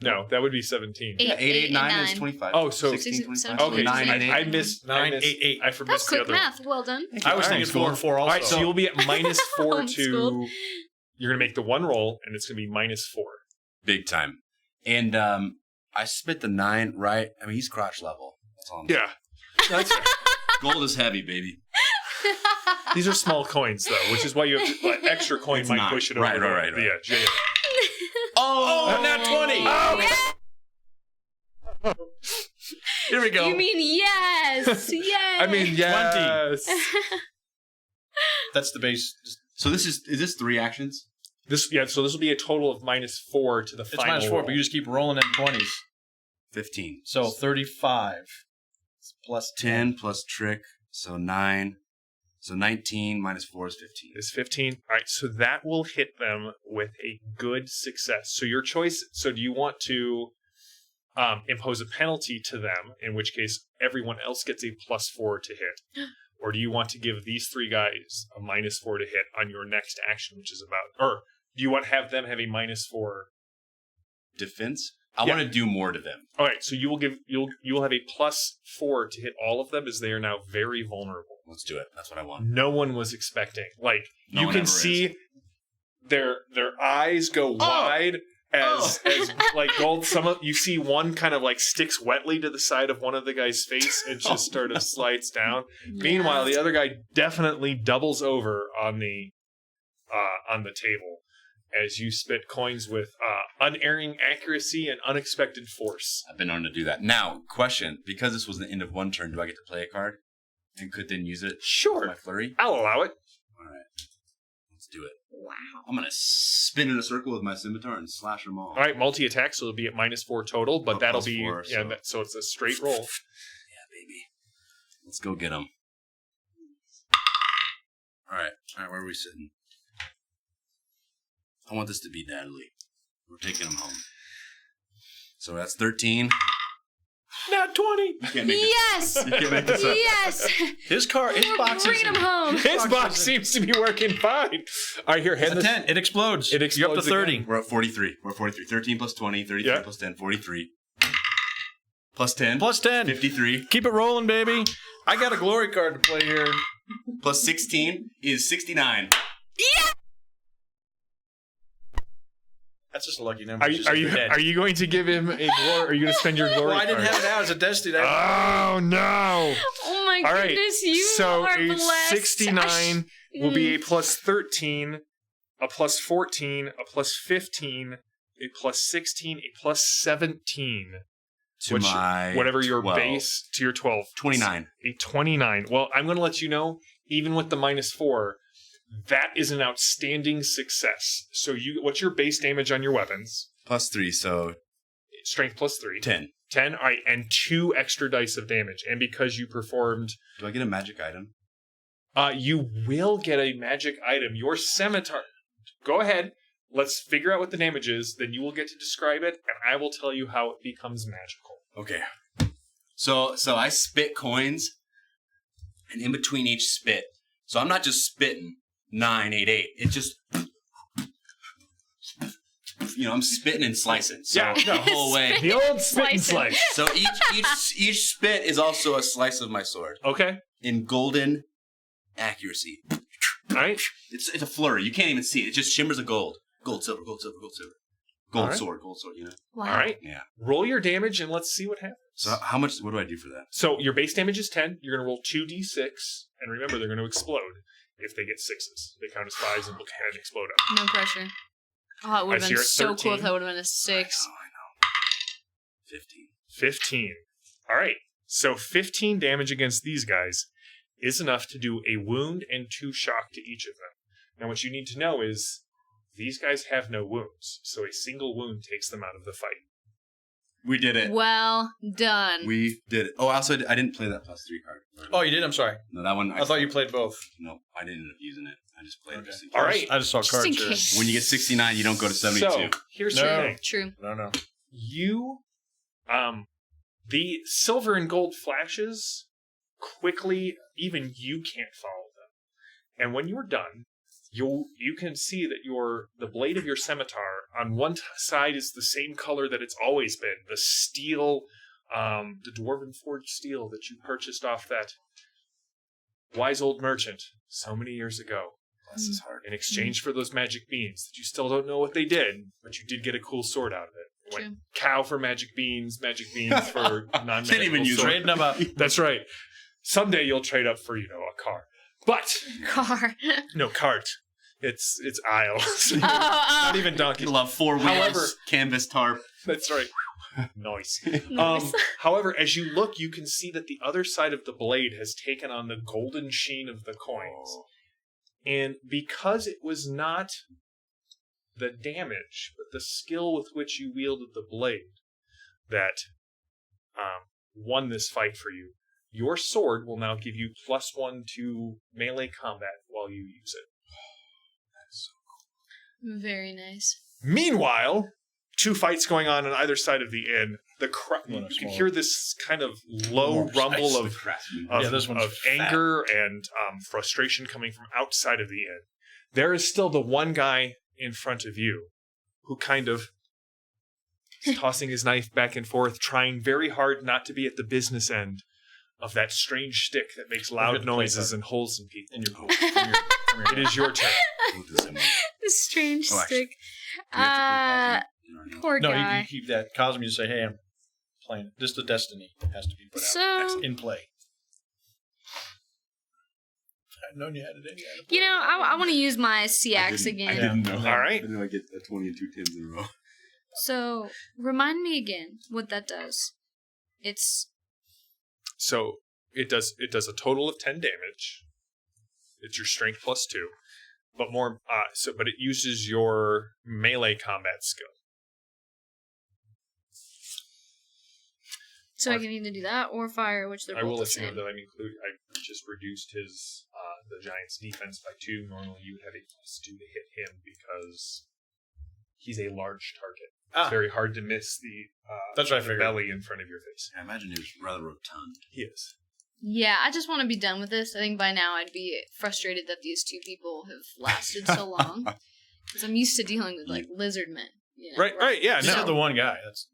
No, that would be 17. Eight. 8, 9 is 9. 25. Oh, so- 16, 25. 17, Okay, 9 and 8. I missed 9, 8, 8. I forgot That's the quick other one. math. Well done. I was All thinking right, 4 and 4 All also. right, so you'll be at -4 to. Homeschooled. You're going to make the 1 roll, and it's going to be -4. Big time. And I spit the 9 right. I mean, he's crotch level. That's all I'm saying. Yeah. That's Gold is heavy, baby. These are small coins, though, which is why you have to, like, extra coin It's might not. push it Right, over right, the right. edge. Yeah. Oh, not 20. Oh, Here we go. You mean yes? Yes. I mean, yes. That's the base. So this is this 3 actions? So this will be a total of -4 to the It's final -4, roll. but you just keep rolling in 20s. 15. So 35 plus 10 plus trick, so 9. So 19 minus 4 is 15. Is 15. All right, so that will hit them with a good success. So your choice. So do you want to impose a penalty to them, in which case everyone else gets a +4 to hit? Or do you want to give these 3 guys a -4 to hit on your next action, which is about... Or do you want to have them have a -4? Defense? I Yeah. want to do more to them. All right, so you will have a +4 to hit all of them, as they are now very vulnerable. Let's do it. That's what I want. No one was expecting. Like, No you one can ever see their eyes go wide as like gold. You see one kind of like sticks wetly to the side of one of the guy's face and just sort of slides down. Yeah. Meanwhile, the other guy definitely doubles over on the table as you spit coins with unerring accuracy and unexpected force. I've been known to do that. Now, question: because this was the end of one turn, do I get to play a card and could then use it? Sure, For my flurry. I'll allow it. All right, let's do it. Wow. I'm gonna spin in a circle with my scimitar and slash them all. All right, multi-attack, so it'll be at -4 total, but Oh, that'll plus be 4, so- so it's a straight roll. Yeah, baby. Let's go get them. All right, where are we sitting? I want this to be deadly. We're taking them home. So that's 13. Not 20. You can't make this. Yes! You can't make this up. Yes! His box Bring him home. His box seems to be working fine. All right, here, hand It's a this. 10. It explodes. It You're up to explodes 30. again. We're at 43. We're at 43. 13 plus 20, 33 Yeah. plus 10, 43. Plus 10. Plus 10. 53. Keep it rolling, baby. I got a glory card to play here. Plus 16 is 69. That's just a lucky number. Are It's you, just are you dead. are you going to give him a glory? Are you going to spend your glory? Well, I didn't card? have it out as a destiny. Oh no! Oh my All right, goodness, you so are a blessed. 69 will be a plus 13, a plus 14, a plus 15, a plus 16, a plus 17. To Which- my whatever your 12. base to your 12. 29. A 29. Well, I'm going to let you know, even with the -4, that is an outstanding success. So what's your base damage on your weapons? Plus 3, so Strength plus 3. 10. 10. All right, and 2 extra dice of damage. And because you performed, Do I get a magic item? you will get a magic item. Your scimitar. Go ahead. Let's figure out what the damage is. Then you will get to describe it, and I will tell you how it becomes magical. Okay. So I spit coins, and in between each spit, so I'm not just spitting 9, 8, 8. It just, I'm spitting and slicing. So Yeah, no. the whole way. The old spit and Slicing. slice. So each spit is also a slice of my sword Okay. in golden accuracy. All right. It's a flurry. You can't even see it. It just shimmers of gold. Gold, silver, gold, silver, gold, silver. Gold All right. sword, Wow. All right. Yeah. Roll your damage, and let's see what happens. So how much, what do I do for that? So your base damage is 10. You're going to roll 2d6, and remember, they're going to explode if they get 6s. They count as 5s and can explode up. No pressure. Oh, it would I have see been you're at so cool 13. if that would have been a 6. I know. 15. 15. All right. So 15 damage against these guys is enough to do a wound and 2 shock to each of them. Now, what you need to know is these guys have no wounds, so a single wound takes them out of the fight. We did it. Well done. We did it. Oh, also, I didn't play that +3 card. Oh, you did? I'm sorry. No, that one. I thought you played both. No, I didn't end up using it. I just played it. Okay. Just in case. All right. I just saw Just in cards here. case. When you get 69, you don't go to 72. So here's No. the thing. True. No. You, the silver and gold flashes quickly, even you can't follow them. And when you're done, you can see that the blade of your scimitar on one side is the same color that it's always been, the steel, the dwarven forged steel that you purchased off that wise old merchant so many years ago. Bless his heart. In exchange for those magic beans that you still don't know what they did, but you did get a cool sword out of it. It went True. cow for magic beans for non-magical Can't even use sword. Trading them up. That's right. Someday you'll trade up for, a car. But Car. no, cart. It's Aysle. So Oh, not even donkey. You'll have 4 wheels, However- canvas tarp. That's right. Nice. Nice. However, as you look, you can see that the other side of the blade has taken on the golden sheen of the coins. Oh. And because it was not the damage, but the skill with which you wielded the blade that won this fight for you, your sword will now give you +1 to melee combat while you use it. Very nice. Meanwhile, 2 fights going on either side of the inn. You can smaller. hear this kind of low More rumble precisely. of Yeah, this one's of fat. anger and frustration coming from outside of the inn. There is still the one guy in front of you who kind of is tossing his knife back and forth, trying very hard not to be at the business end of that strange stick that makes Look loud at the noises plate and holes in people. In your pool. Come here. It is your turn. Look at this image. The strange Oh, actually, stick. Do we have to play Poor No, guy. you keep that. Cause me to say, hey, I'm playing it. Just the destiny has to be put out. So, In play. I've known you had it in you. you know, I want to use my CX I again. didn't know. All right. I didn't know I get a 20 and 2 10s in a row. So, remind me again what that does. So it does a total of 10 damage. It's your strength plus 2. But but it uses your melee combat skill. So I can either do that or fire, which they're I both will the let you know same. that I just reduced his the Giant's defense by 2. Normally you would have a plus 2 to hit him because he's a large target. It's very hard to miss That's what I the figured. belly in front of your face. I imagine he was rather rotund. He is. Yeah, I just want to be done with this. I think by now I'd be frustrated that these two people have lasted so long. Because I'm used to dealing with, like, lizard men. You know? Right, yeah. This No. is the one guy. That's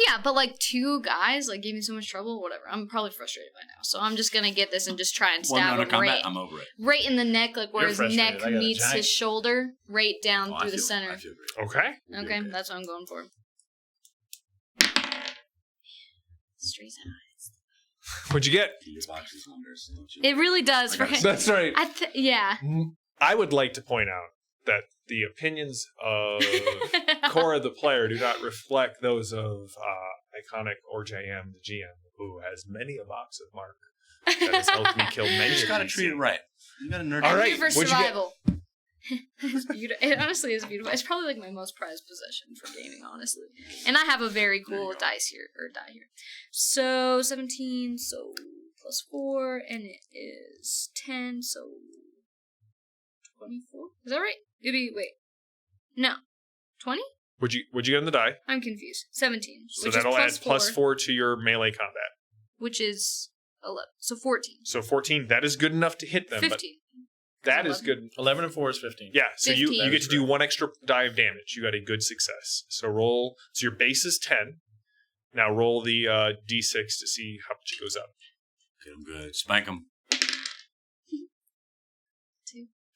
Yeah, but, like, 2 guys, like, gave me so much trouble, whatever. I'm probably frustrated by now. So I'm just going to get this and just try and One stab round of him combat, I'm over it. right in the neck, like, where You're his frustrated. neck I got a meets giant. his shoulder, right down Oh, through I the feel- center. I feel great. Okay. We'll be Okay, okay. that's what I'm going for. Straight eyes. What'd you get? Your boxes numbers, don't you? It really does. I got a That's right. Yeah. I would like to point out that the opinions of Cora the player do not reflect those of Iconic or JM the GM, who has many a box of mark that has helped me kill many. You just of gotta these treat it things. right. You gotta nerd All I'm right, here for what'd you get? survival. It's beautiful. It honestly is beautiful. It's probably like my most prized possession for gaming, honestly. And I have a very cool die here. So 17, so plus 4, and it is 10, so 24. Is that right? Wait. No. 20? What'd you get on the die? I'm confused. 17. So which that'll is add plus 4 to your melee combat. which is 11. So 14. So 14, that is good enough to hit them. 15. But that is 11. good. 11 and 4 is 15. Yeah, so you 15. get to do 1 extra die of damage. You got a good success. So roll. So your base is 10. Now roll the d6 to see how much it goes up. Get him good. Spank him.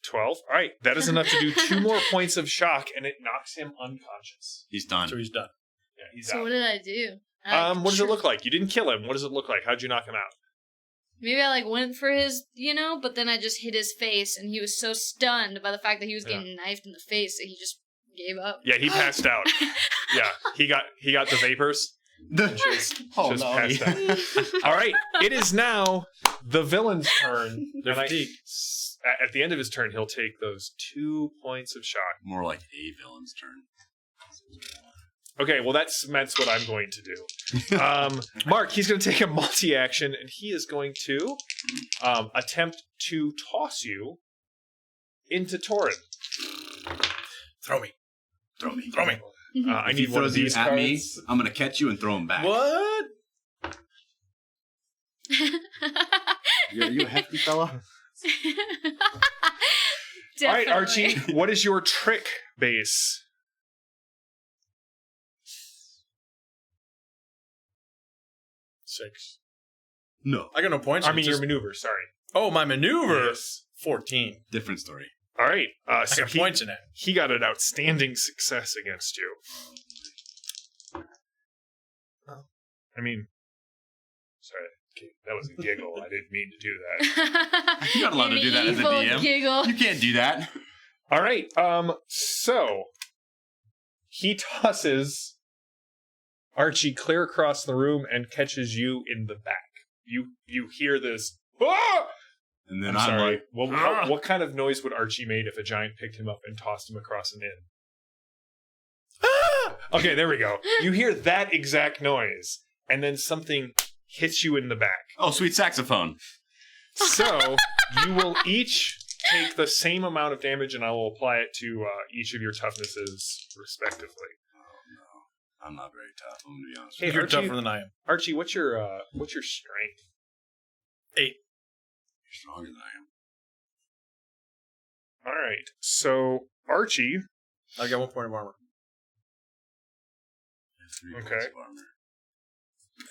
12. All right, that is enough to do 2 more points of shock, and it knocks him unconscious. He's done. So he's done. Yeah, he's So out. what did I do? What does it look like? You didn't kill him. What does it look like? How'd you knock him out? Maybe I like went for his, but then I just hit his face, and he was so stunned by the fact that he was getting knifed in the face that he just gave up. Yeah, he passed out. Yeah, he got the vapors. Just passed out. All right, it is now the villain's turn. They're And fatigued. at the end of his turn, he'll take those 2 points of shock. More like a villain's turn. Okay, well that's what I'm going to do. Mark, he's going to take a multi-action, and he is going to attempt to toss you into Torg. Throw me. Throw me. Throw me. I If need he one of throws you these at me, cards. I'm gonna catch you and throw him back. What? You a hefty fella? All right, Definitely. Archie, what is your trick base? 6. No. I got no points. I mean, It's your just- maneuver, sorry. Oh, my maneuver. Yes. 14. Different story. All right, I so got points in it. he got an outstanding success against you. I mean, sorry, that was a giggle. I didn't mean to do that. You're not allowed to do that as a Evil DM. Giggle. You can't do that. All right, so he tosses Archie clear across the room and catches you in the back. You hear this. Ah! And then I'm I'm sorry. like, What kind of noise would Archie made if a giant picked him up and tossed him across an inn? Okay, there we go. You hear that exact noise, and then something hits you in the back. oh, sweet saxophone. So you will each take the same amount of damage, and I will apply it to each of your toughnesses respectively. Oh, no. I'm not very tough, I'm going to be honest Hey, with You're Archie- tougher than I am. Archie, what's your strength? 8. you. You're stronger than I am. All right. So Archie, I got 1 point of armor. I have 3 Okay. points of armor.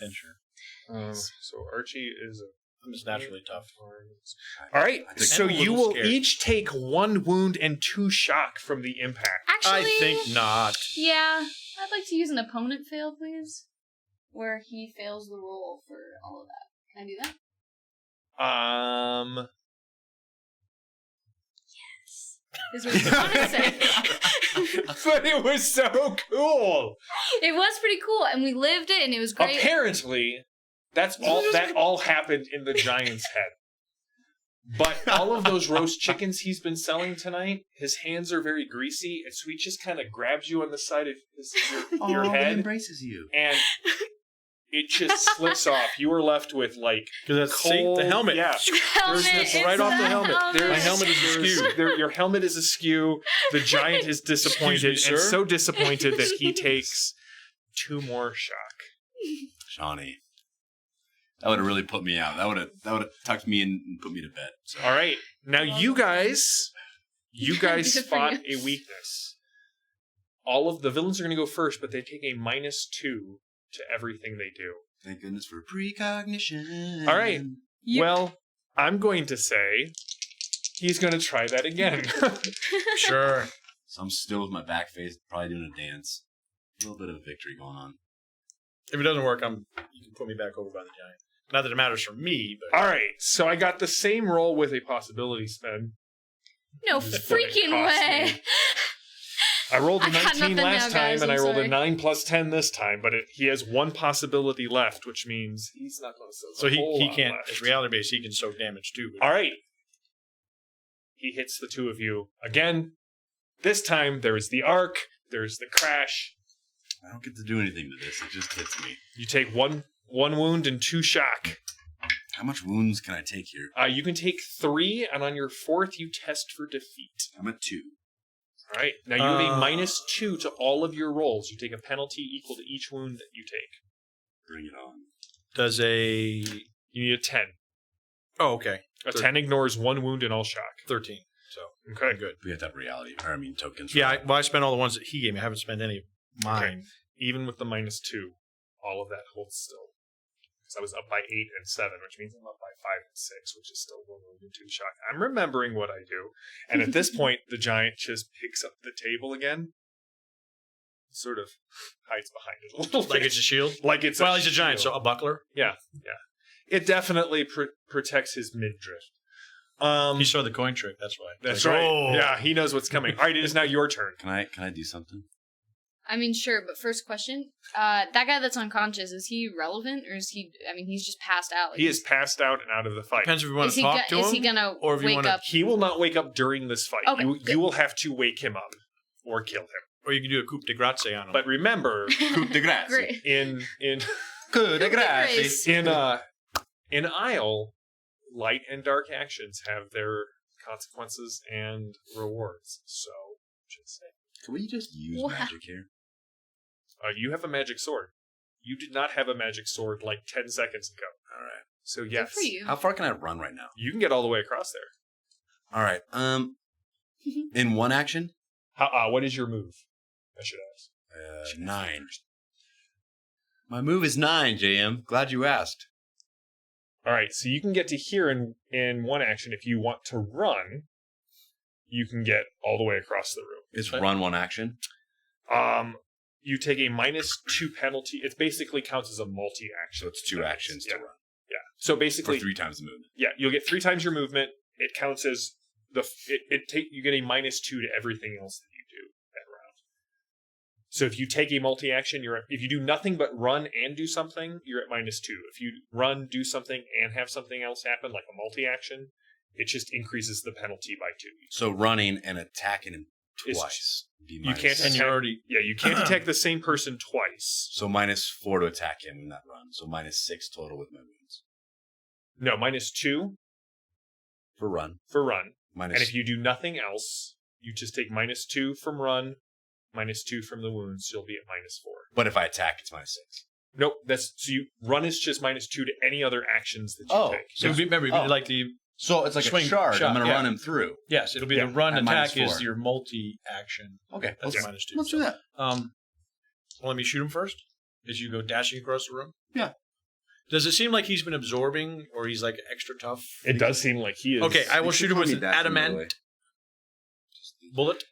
And sure. so Archie is a I'm just naturally tough. All right, I think so I'm a you little will scared. each take 1 wound and 2 shock from the impact. Actually, I think not. Yeah, I'd like to use an opponent fail, please, where he fails the roll for all of that. Can I do that? Is what I want to say. But it was so cool. It was pretty cool, and we lived it, and it was great. Apparently, that all happened in the giant's head. But all of those roast chickens he's been selling tonight, his hands are very greasy, and so he just kind of grabs you on the side of your He head, embraces you. and it just slips off. You are left with like Because that's cold, the helmet. Yeah, Helmet, There's it's right off the helmet. There's- My helmet is askew. your helmet is askew. The giant is disappointed, Excuse me, and sir? so disappointed that he takes 2 more shock. Shawnee. That would have really put me out. That would have tucked me in and put me to bed. So. All right, now you guys Good for spot you. a weakness. All of the villains are going to go first, but they take a -2 to everything they do. Thank goodness for precognition. All right. Yep. Well, I'm going to say he's going to try that again. Sure. So I'm still with my back face, probably doing a dance. A little bit of a victory going on. If it doesn't work, you can put me back over by the giant. Not that it matters for me, but All right, so I got the same roll with a possibility spend. No That's what it freaking cost way. me. I rolled a I got 19 nothing last now, time, guys, and I I'm rolled sorry. a 9 plus 10 this time, but he has 1 possibility left, which means he's not going to soak so a whole he lot can't. left. It's reality based. He can soak damage too. But All right. He hits the 2 of you. Again, this time there's the arc, there's the crash. I don't get to do anything to this. It just hits me. You take one wound and 2 shock. How much wounds can I take here? You can take 3, and on your 4th, you test for defeat. I'm at 2. All right. Now you have a -2 to all of your rolls. You take a penalty equal to each wound that you take. Bring it on. does a You need a 10. oh okay A 10 ignores 1 wound and all shock. 13. So Okay. good. We have to have reality. Or, I mean, tokens. Yeah, I spent all the ones that he gave me. I haven't spent any of mine. Even with the -2, all of that holds still. Because I was up by 8 and 7, which means I'm up by 5 and 6, which is still 1 wound and 2 shock. I'm remembering what I do. And at this point, the giant just picks up the table again. Sort of hides behind it a little bit. Like it's a shield. Like it's Well, he's a giant, shield. so a buckler. Yeah. It definitely protects his midriff. He saw the coin trick. That's why. That's Like, right. oh. Yeah, he knows what's coming. All right, it is now your turn. Can I do something? I mean, sure, but first question. That guy that's unconscious, is he relevant, or is he, I mean, he's just passed out. Like, He is passed out and out of the fight. Depends if you want is to he, talk to him. is he gonna or if you wake wanna- up? He will not wake up during this fight. Okay, good. You will have to wake him up or kill him. Or you can do a coup de grace on him. But remember, Coup de grace. Great. in Coup de grace. grace. in Aysle, light and dark actions have their consequences and rewards. So, just say, Can we just use Wow. magic here? you have a magic sword. You did not have a magic sword like 10 seconds ago. All right. So Good yes, for you. How far can I run right now? you can get all the way across there. All right. In one action, What is your move? I should ask. 9. My move is 9, JM. Glad you asked. All right, so you can get to here in one action. If you want to run, you can get all the way across the room. It's Okay. run one action. You take a -2 penalty. It basically counts as a multi-action. So it's 2 actions to Yeah. run. Yeah. So For basically, 3 times the movement. yeah, you'll get 3 times your movement. It counts as you get a -2 to everything else that you do that round. So if you take a multi-action, if you do nothing but run and do something, you're at -2. If you run, do something, and have something else happen, like a multi-action, it just increases the penalty by 2. So running and attacking him It's twice. You can't and attack, you're already you can't attack the same person twice. So -4 to attack him in that run. So -6 total with my wounds. No, -2 For run. for run. Minus. And if you do nothing else, you just take -2 from run, -2 from the wounds, so you'll be at -4. But if I attack, it's -6. Nope, run is just -2 to any other actions that you Oh, take. so remember Oh. like the So it's like Swing a shard. shot, I'm going to yeah. run him through. yes, it'll be Yeah, the run at attack -4. is your multi action. Okay. That's Let's, -2. let's do that. Well, let me shoot him first. As you go dashing across the room. Yeah. Does it seem like he's been absorbing, or he's like extra tough? It does seem like he is. Okay, I will You shoot should him with call an me that, by the way. adamant bullet.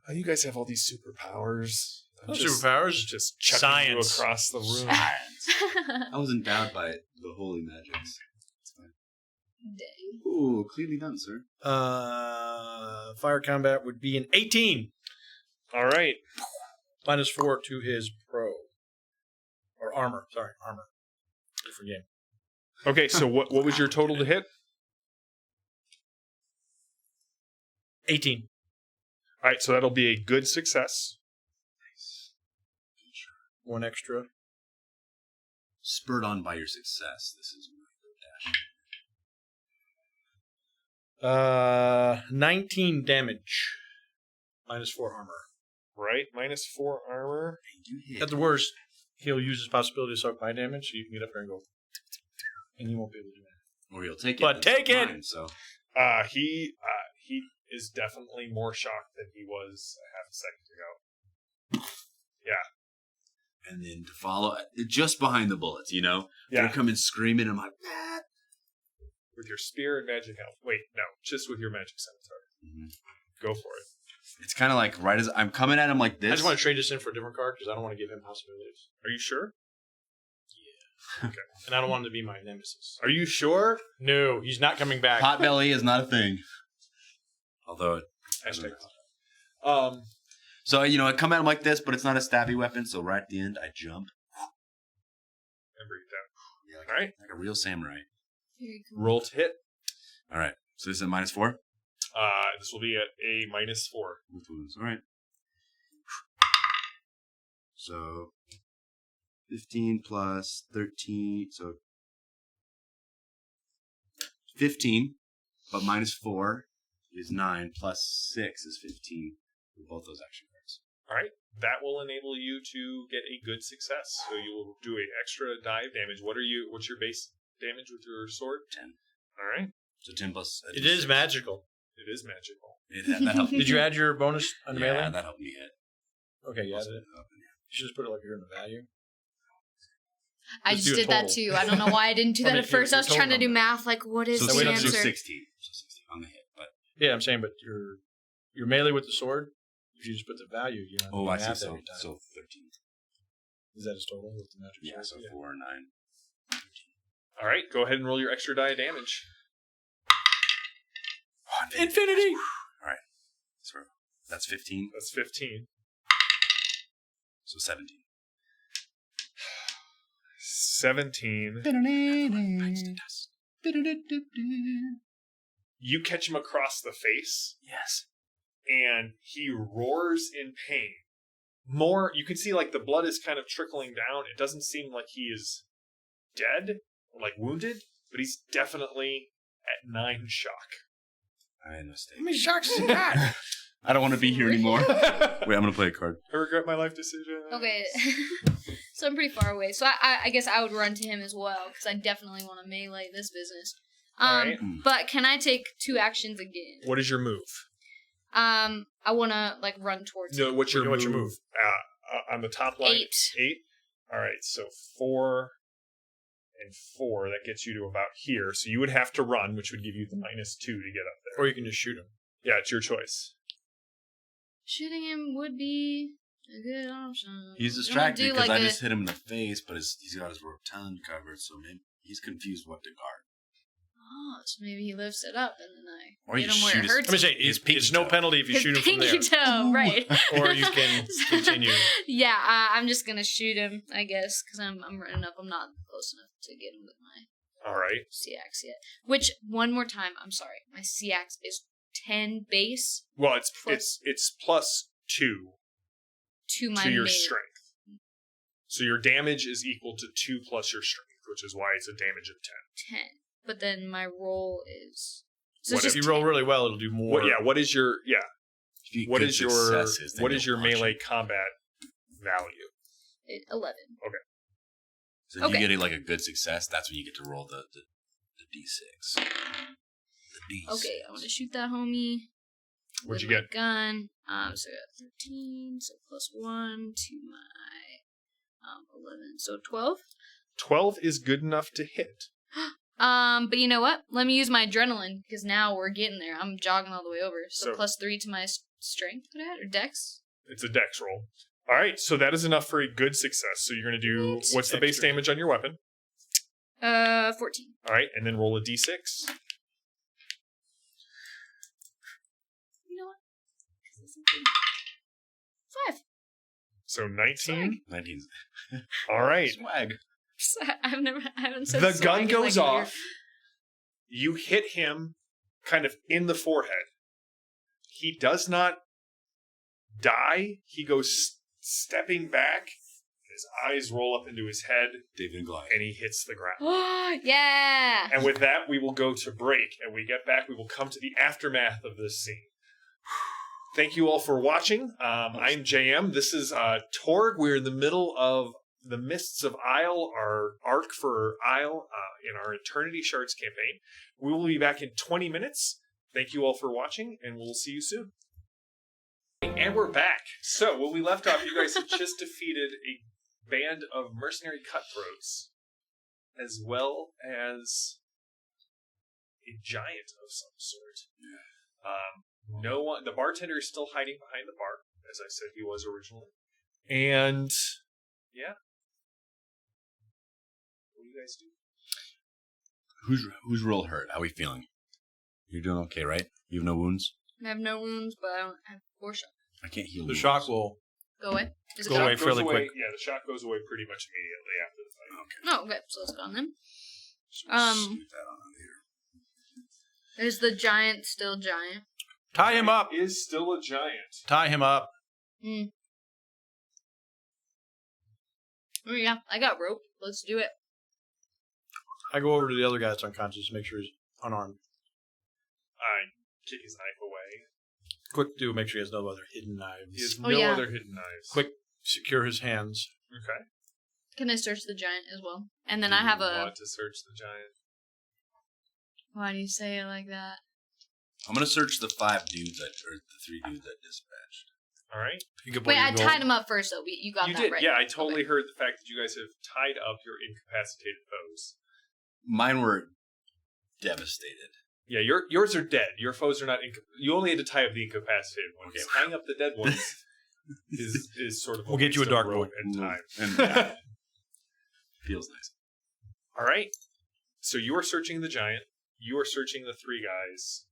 Oh, you guys have all these superpowers. I'm Superpowers? just chucking Science. you across the room. I was endowed by the holy magics. It's fine. Dang. Ooh, cleanly done, sir. Fire combat would be an 18. All right. -4 to his pro. Or armor. Sorry, armor. Different game. Okay, so what was your total to hit? 18. All right, so that'll be a good success. One extra. Spurred on by your success, this is my dash. 19 damage. -4 armor. Right, -4 armor. You hit. At the worst, he'll use his possibility to soak my damage, so you can get up there and go. And he won't be able to do that. Or you'll take it. But and take it's it! mine, so. He is definitely more shocked than he was a half a second ago. Yeah. And then to follow, just behind the bullets, you know? Yeah. They're coming screaming. I'm like, With your spear and magic help. Wait, no, just with your magic scimitar. Mhm. Go for it. It's kind of like right as I'm coming at him like I this. just want to trade this in for a different card because I don't want to give him possibilities. Are you sure? And I don't want him to be my nemesis. Are you sure? No, he's not coming back. Potbelly is not a thing. Although it. Hashtag. So, you know, I come at him like this, but it's not a stabby weapon. So right at the end, I jump. And bring it down. Yeah, like, All right. like a real samurai. Very cool. Roll to hit. All right. So this is a -4? This will be at a -4. With wounds. All right. So 15 plus 13. So 15, but -4 is 9, plus 6 is 15 for both those action cards. All right. That will enable you to get a good success. So you will do an extra die of damage. What's your base damage with your sword? 10. All right. So 10 plus. It is magical. It is magical. That helped me. Did you add your bonus on the Yeah, melee? that helped me hit. Okay, you Also added it. did help me. You should just put it like you're in the value. I Let's just do a did that total. too. I don't know why I didn't do I that mean, at first. I your was trying to total do math. Like, what is So the we don't so do answer? 16. So 16 on the hit. But Yeah, I'm saying, but your melee with the sword, if you just put the value, you don't have to do I see. math So, every time. so 13. Is that his total with the magic Yeah, sword? so 4, 9. All right. Go ahead and roll your extra die of damage. Infinity! So that's 15. That's 15. So 17. 17. You catch him across the face, Yes. and he roars in pain. You can see like the blood is kind of trickling down. It doesn't seem like he is dead or like wounded, but he's definitely at 9 shock. I made a mistake. How many shocks has he got? I don't want to be here anymore. Wait, I'm going to play a card. I regret my life decision. Okay. So I'm pretty far away. So I guess I would run to him as well, because I definitely want to melee this business. Alright. But can I take 2 actions again? What is your move? I want to, like, run towards him. No, what's your What's move? your move? On the top line? 8. 8? Alright, so 4 and 4. That gets you to about here. So you would have to run, which would give you the -2 to get up there. Or you can just shoot him. Yeah, it's your choice. Shooting him would be a good option. He's You wanna distracted do, because like, I a- just hit him in the face, but he's got his rotund covered, so maybe he's confused what to guard. Oh, so maybe he lifts it up and then I Or hit you him where shoot it his- hurts. I'm just saying, His it's pinky no toe. penalty if you His shoot him from pinky there. toe, right? Or you can continue. Yeah, I'm just gonna shoot him, I guess, because I'm running up. I'm not close enough to get him with my Alright. C-axe yet. Which, one more time, I'm sorry, my C-axe is 10 base Well, it's Plus- it's +2 to my to your melee. strength. So your damage is equal to 2 plus your strength, which is why it's a damage of 10. 10. But then my roll is... So What it's If just you roll 10. really well, it'll do more. What is your If you get what good is your successes, then what is you'll your watch melee it. combat value? 11. So if Okay. you get a good success, that's when you get to roll the D6. The D6. Okay, I want to shoot that homie. What'd with you my get? Gun. So I got 13, so +1 to my 11, so 12. 12 is good enough to hit. But you know what? Let me use my adrenaline, because now we're getting there. I'm jogging all the way over. So +3 to my strength that I had, or dex? It's a dex roll. All right, so that is enough for a good success. So you're going to do, what's the base damage on your weapon? 14. All right, and then roll a d6. You know what? 5. So 19. 19. All right. Swag. I haven't said The swag gun in goes like a year. off. You hit him kind of in the forehead. He does not die. He goes stepping back. His eyes roll up into his head. David and Goliath. And he hits the ground. Yeah! And with that, we will go to break. And we get back, we will come to the aftermath of this scene. Thank you all for watching. I'm JM. This is Torg. We're in the middle of the Mists of Aysle, our arc for Aysle in our Eternity Shards campaign. We will be back in 20 minutes. Thank you all for watching, and we'll see you soon. And we're back. So, when we left off, you guys had just defeated a band of mercenary cutthroats, as well as a giant of some sort. No one. The bartender is still hiding behind the bar, as I said he was originally. And yeah, what do you guys do? Who's real hurt? How are we feeling? You're doing okay, right? You have no wounds? I have no wounds, but I don't have 4 shots. I can't heal The you. shock will Go away. Is it go gone? away fairly Goes away- quick. Yeah, the shot goes away pretty much immediately after the fight. Okay. Oh, okay. So it's gone then. Snoop that on later. Is the giant still giant? Tie him up. Is still a giant. Tie him up. Oh yeah, I got rope. Let's do it. I go over to the other guy that's unconscious to make sure he's unarmed. I kick his knife away. Quick to make sure he has no other hidden knives. He has Oh, no yeah. other hidden knives. Quick, secure his hands. Okay. Can I search the giant as well? And then I have a. Want to search the giant? Why do you say it like that? I'm going to search the 5 dudes or the 3 dudes that dispatched. All right. You can Wait, your I gold. tied him up first, though. You got You that did. right. Yeah, I totally heard the fact that you guys have tied up your incapacitated foes. Mine were devastated. Yeah, yours are dead. Your foes are not. You only had to tie up the incapacitated ones. Okay. Tying up the dead ones is sort of. We'll get you a waste of dark rope boy. and time. And feels nice. All right. So you are searching the giant. You are searching the 3 guys.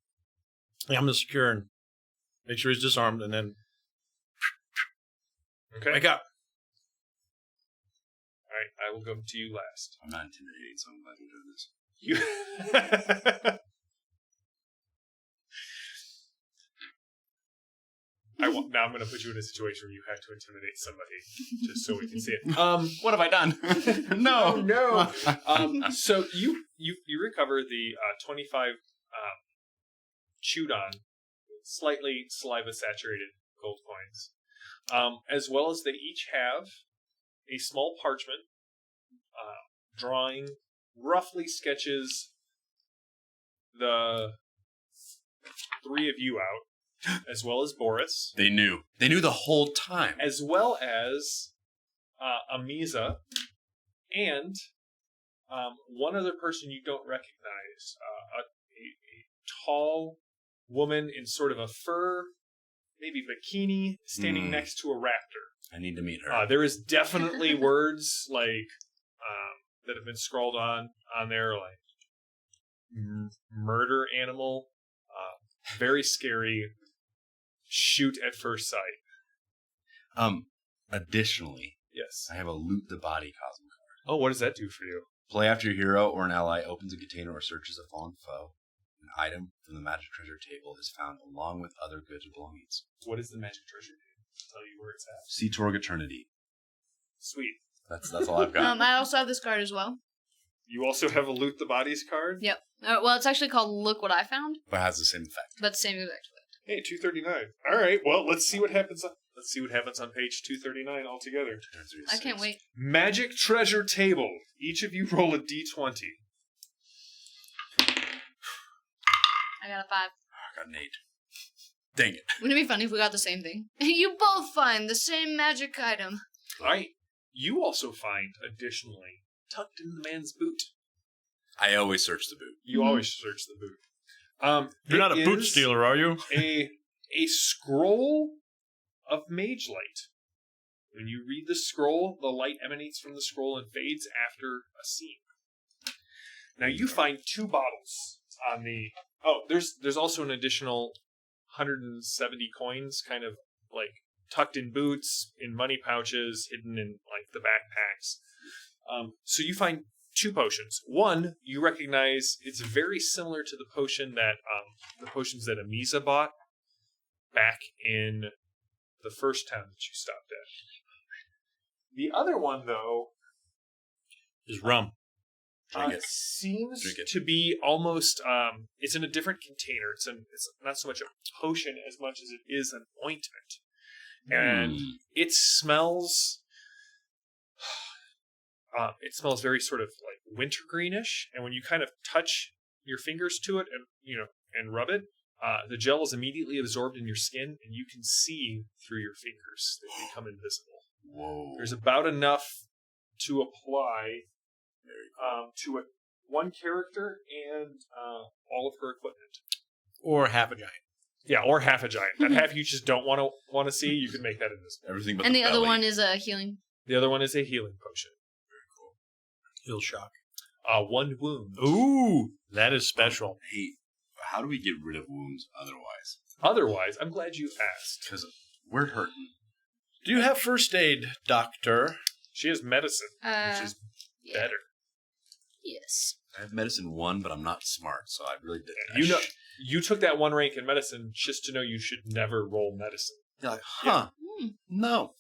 Yeah, I'm going to secure and make sure he's disarmed, and then Okay. wake up. All right. I will go to you last. I'm not intimidating, so I'm glad we're doing this. You. Now I'm going to put you in a situation where you have to intimidate somebody, just so we can see it. What have I done? No, no. So you recover the 25 chewed on, slightly saliva saturated gold coins, as well as they each have a small parchment drawing roughly sketches the 3 of you out, as well as Boris. They knew. They knew the whole time. As well as Imiza and one other person you don't recognize, a tall woman in sort of a fur, maybe bikini, standing next to a raptor. I need to meet her. There is definitely words like that have been scrawled on there, like murder animal, very scary, shoot at first sight. Additionally, Yes. I have a loot the body cosmic card. Oh, what does that do for you? Play after your hero or an ally opens a container or searches a fallen foe. An item from the magic treasure table is found along with other goods or belongings. What is the magic treasure? Tell you where it's at. See Torg Eternity. Sweet. That's all I've got. I also have this card as well. You also have a loot the bodies card? Yep. Well, it's actually called Look What I Found, But it has the same effect. but same exact effect. Hey, 239. All right. Well, let's see what happens. Let's see what happens on page 239 altogether. I can't wait. Magic treasure table. Each of you roll a d20. I got a 5. I got an 8. Dang it. Wouldn't it be funny if we got the same thing? You both find the same magic item. All right. You also find, additionally, tucked in the man's boot. I always search the boot. You always search the boot. You're not a boot stealer, are you? A scroll of mage light. When you read the scroll, the light emanates from the scroll and fades after a scene. Now you find 2 bottles on the... Oh, there's also an additional 170 coins, kind of like tucked in boots, in money pouches, hidden in like the backpacks. So you find 2 potions. One, you recognize it's very similar to the potions that Imiza bought back in the first town that you stopped at. The other one, though, is rum. Seems to be almost, it's in a different container. It's not so much a potion as much as it is an ointment. And it smells very sort of like wintergreenish. And when you kind of touch your fingers to it and rub it, the gel is immediately absorbed in your skin, and you can see through your fingers. They become invisible. Whoa. There's about enough to apply to one character and all of her equipment. Or half a giant. Yeah, or half a giant. That half you just don't want to see, you can make that invisible. Everything but and the belly. other one is a healing. The other one is a healing potion. Very cool. Heal shock. 1 wound. Ooh, that is special. Hey, how do we get rid of wounds otherwise? Otherwise, I'm glad you asked. Because we're hurting. Do you have first aid, doctor? She has medicine, which is better. Yes. I have medicine 1, but I'm not smart, so I really did. You took that 1 rank in medicine just to know you should never roll medicine. You're like, huh? No.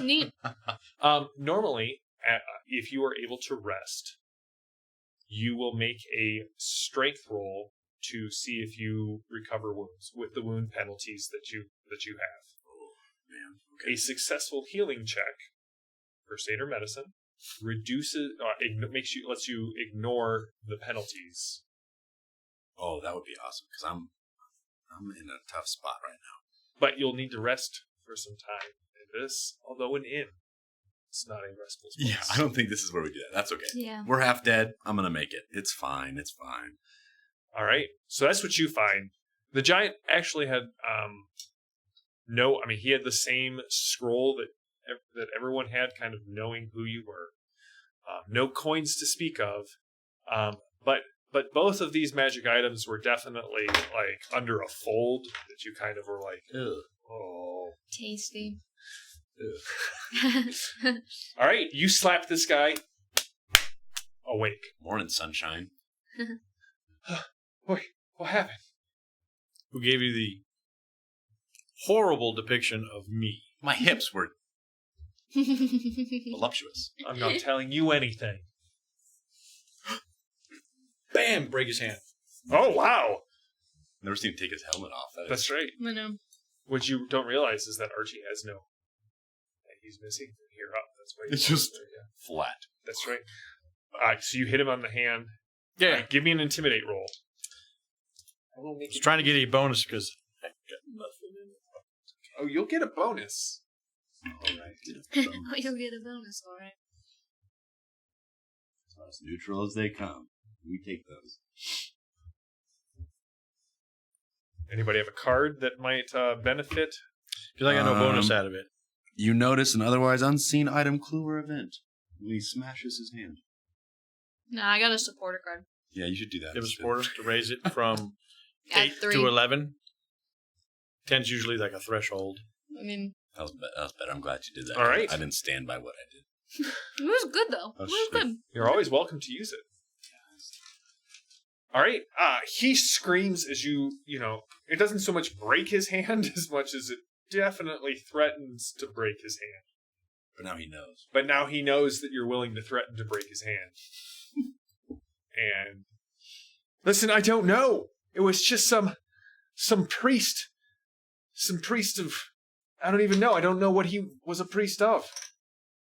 Neat. Normally, if you are able to rest, you will make a strength roll to see if you recover wounds with the wound penalties that you have. Oh, man. Okay. A successful healing check, first aid or medicine, reduces lets you ignore the penalties. Oh, that would be awesome, because I'm in a tough spot right now. But you'll need to rest for some time. And this, although an inn, it's not a restful place. Yeah, I don't think this is where we do that. That's okay. Yeah. We're half dead. I'm going to make it. It's fine. It's fine. All right. So that's what you find. The giant actually had he had the same scroll that everyone had, kind of knowing who you were. No coins to speak of. But both of these magic items were definitely like under a fold that you kind of were like, ugh. Oh. Tasty. All right, you slap this guy awake. Morning, sunshine. Wait, what happened? Who gave you the horrible depiction of me? My hips were voluptuous. I'm not telling you anything. Bam! Break his hand. Oh, wow. Never seen him take his helmet off. That's right. I know. What you don't realize is that Archie has no... He's missing from here up. That's why It's just flat. That's right. So you hit him on the hand. Yeah. Right, give me an intimidate roll. I was trying to get a bonus because I got nothing in it. Oh, you'll get a bonus. All right. Oh, you'll get a bonus, all right. As neutral as they come. We take those. Anybody have a card that might benefit? Because I got no bonus out of it. You notice an otherwise unseen item, clue, or event. He smashes his hand. No, I got a supporter card. Yeah, you should do that. Give a supporter to raise it from At 8 3. to 11. 10's usually like a threshold. I mean, That was better. I'm glad you did that. All right. I didn't stand by what I did. it was good though. Oh, It was shit. good. You're always welcome to use it. All right. He screams as it doesn't so much break his hand as much as it definitely threatens to break his hand. But now he knows. But now he knows that you're willing to threaten to break his hand. And listen, I don't know. It was just some priest. Some priest of... I don't even know. I don't know what he was a priest of.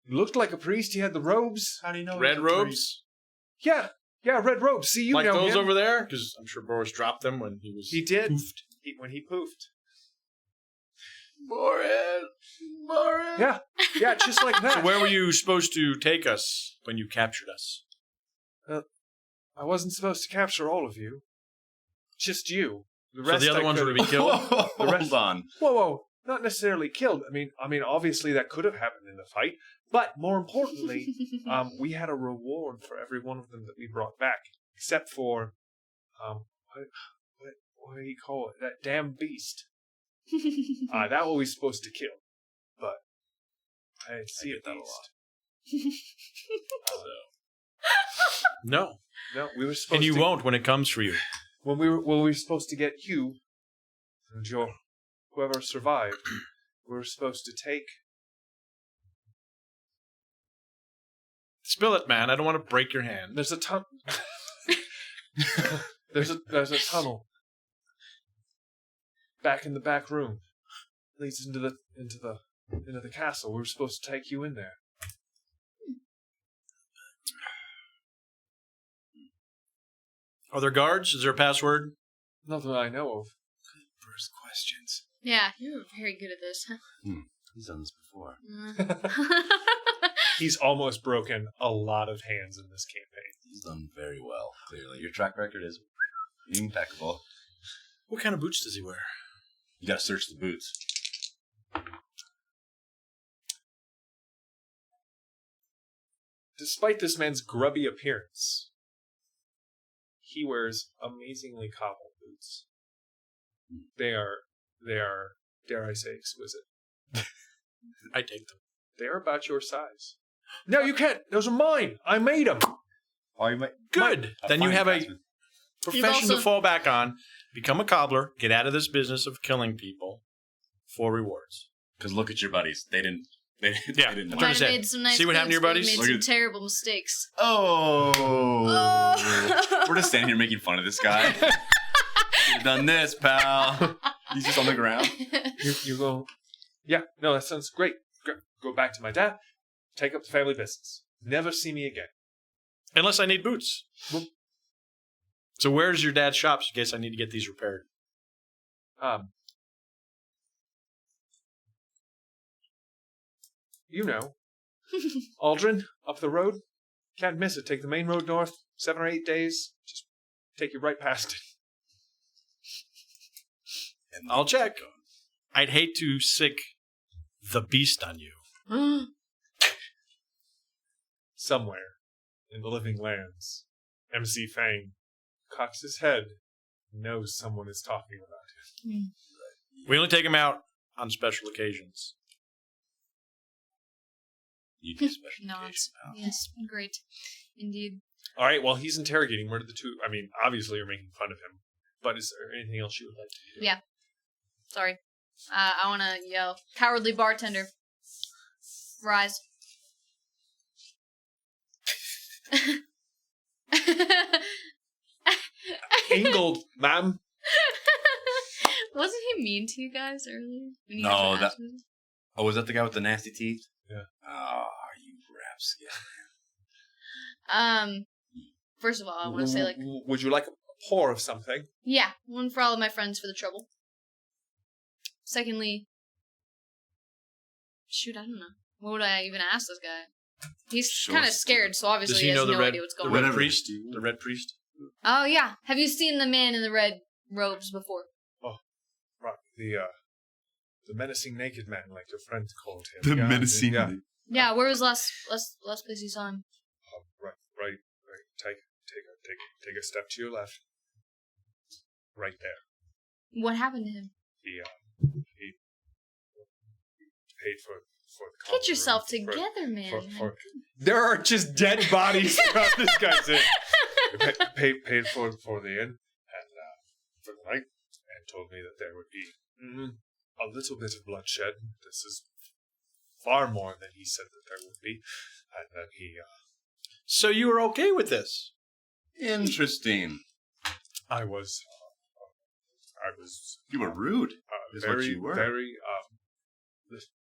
He looked like a priest. He had the robes. How do you know? Red robes? Yeah, red robes. See, you Like know those him. over there? Because I'm sure Boris dropped them when he was... He did. poofed. When he poofed. Boris. Yeah, just like that. So where were you supposed to take us when you captured us? I wasn't supposed to capture all of you. Just you. So the other ones were to be killed? Hold on. Whoa. Not necessarily killed. I mean, obviously that could have happened in the fight. But more importantly, we had a reward for every one of them that we brought back. Except for, what do you call it? That damn beast. That what we supposed to kill. But I didn't see it that a lot. No. No, we were supposed And you to... won't when it comes for you. When we were supposed to get you and whoever survived, we were supposed to take... Spill it, man. I don't want to break your hand. There's a there's a tunnel back in the back room. Leads into the castle. We were supposed to take you in there. Are there guards? Is there a password? Not that I know of. First questions. Yeah, you're very good at this. He's done this before. He's almost broken a lot of hands in this campaign. He's done very well, clearly. Your track record is impeccable. What kind of boots does he wear? You gotta search the boots. Despite this man's grubby appearance, he wears amazingly cobbled boots. They are, dare I say, exquisite. I take them. They are about your size. No, you can't. Those are mine. I made them. Oh, you might. Good. Then you have a profession to fall back on. Become a cobbler. Get out of this business of killing people for rewards. Because look at your buddies. They didn't. They didn't I'm learn. trying to say, made some nice see what happened to your boots, buddies? but Made some terrible mistakes. Oh. We're just standing here making fun of this guy. You've done this, pal. He's just on the ground. You go. Yeah. No, that sounds great. Go back to my dad. Take up the family business. Never see me again. Unless I need boots. So where's your dad's shops in case I need to get these repaired? You know. Aldrin, up the road. Can't miss it. Take the main road north. 7 or 8 days. Just take you right past it. And I'll check. I'd hate to sick the beast on you. Somewhere in the living lands, MC Fang cocks his head and knows someone is talking about him. We only take him out on special occasions. You do special No, occasion, pal. yes, great, indeed. All right, while he's interrogating, where did the two... I mean, obviously you're making fun of him, but is there anything else you would like to do? Yeah. Sorry, I want to yell, "Cowardly bartender, rise!" Angled, ma'am. Wasn't he mean to you guys earlier? When you No, guys were that- asking? Oh, was that the guy with the nasty teeth? Yeah. Oh, you rapscallion. First of all, I want to say, like, Would you like a pour of something? yeah, one for all of my friends for the trouble. Secondly, shoot, I don't know. What would I even ask this guy? He's Sure. kind of scared, so obviously Does he he has know no the red, idea what's the going red on. Whatever. priest? The red priest? Oh, yeah. Have you seen the man in the red robes before? Right, the menacing naked man, like your friend called him. The Yeah, menacing. Yeah. Yeah, where was last place you saw him? Right. Take a step to your left. Right there. What happened to him? He paid for the Get common yourself room together, man. there are just dead bodies throughout this guy's inn. He paid for the inn and for the night, and told me that there would be a little bit of bloodshed. This is far more than he said that there would be, and then he. So you were okay with this? Interesting. I was. You were rude. Is Very, what you were. very.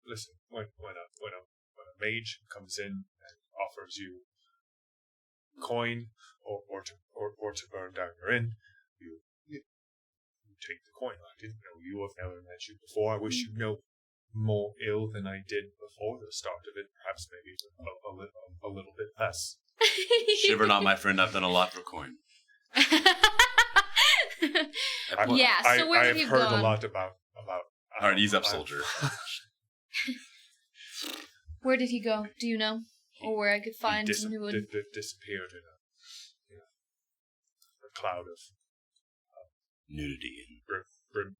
Listen. When a mage comes in and offers you coin or to burn down your inn, you take the coin. I didn't know you. I've never met you before. I wish you know more ill than I did before the start of it. Perhaps maybe a little bit less. Shiver not, my friend. I've done a lot for coin. Yeah, so where have you I've heard gone? a lot about. All right, ease up, soldier. Where did he go? Do you know? Or where I could find He someone who would... disappeared in a cloud of Nudity and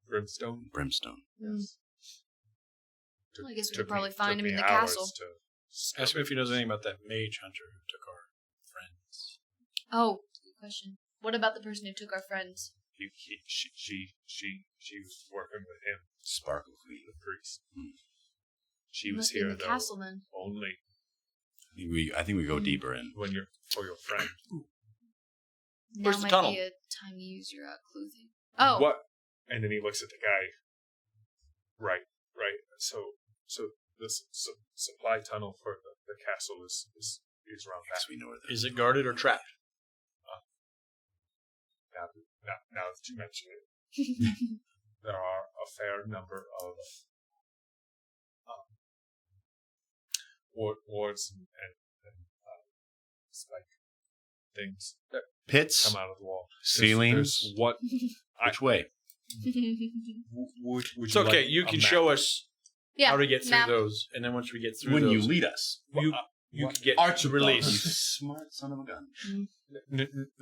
brimstone. brimstone. Well, I guess we Took could probably me- find took him in me the hours castle. to Ask him if he knows anything about that mage hunter who took our friends. Oh, good question. What about the person who took our friends? She was working with him, Sparkle Queen. the priest. Hmm. She He was must be in here the though castle then. only I think we go deeper in. when you're for your friend. Now Where's the might tunnel? be a time to use your clue thing. Oh, What? And then he looks at the guy. Right. So the supply tunnel for the castle is around that. Yes, we know where that Is it guarded or trapped? Now that you mention it, there are a fair number of wards and spike things that pits, come out of the wall. ceilings. There's what? Which way? Would It's you okay. like You a can map? show us yeah. how to get through map. those, and then once we get through When you those, lead us, you can get Archibald, you released. smart son of a gun.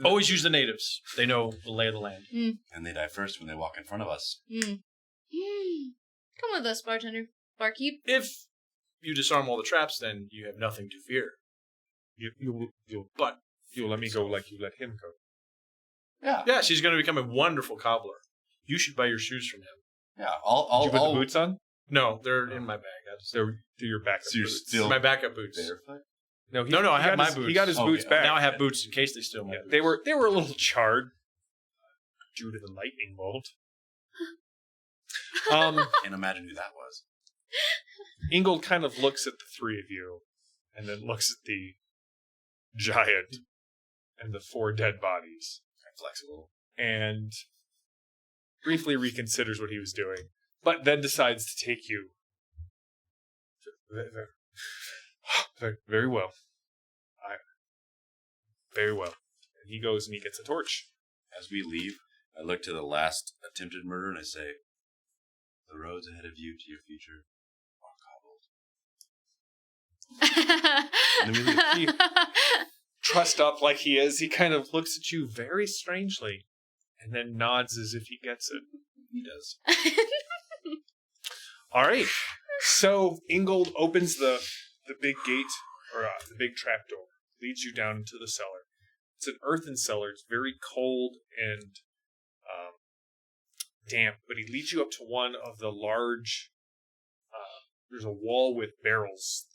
Always use the natives. They know the lay of the land. And they die first when they walk in front of us. Come with us, bartender. Barkeep. If you disarm all the traps, then you have nothing to fear. You'll let me go like you let him go. Yeah. Yes, he's going to become a wonderful cobbler. You should buy your shoes from him. Yeah. Did you put the boots on? No, they're in my bag. They're your backup So you're boots. still My backup boots. barefoot? No, I he have got my his- boots. He got his Okay. boots back. Now I have boots in case they steal my Yeah, boots. they were a little charred due to the lightning bolt. Can't imagine who that was. Ingold kind of looks at the three of you, and then looks at the giant and the 4 dead bodies, I flex a little. and briefly reconsiders what he was doing, but then decides to take you. Very well. Very well. And he goes and he gets a torch. As we leave, I look to the last attempted murder and I say, "The roads ahead of you to your future are cobbled." And then we leave. Trussed up like he is, he kind of looks at you very strangely, and then nods as if he gets it. He does. All right. So Ingold opens the big gate, or the big trapdoor, leads you down into the cellar. It's an earthen cellar. It's very cold and damp, but he leads you up to one of the large. There's a wall with barrels,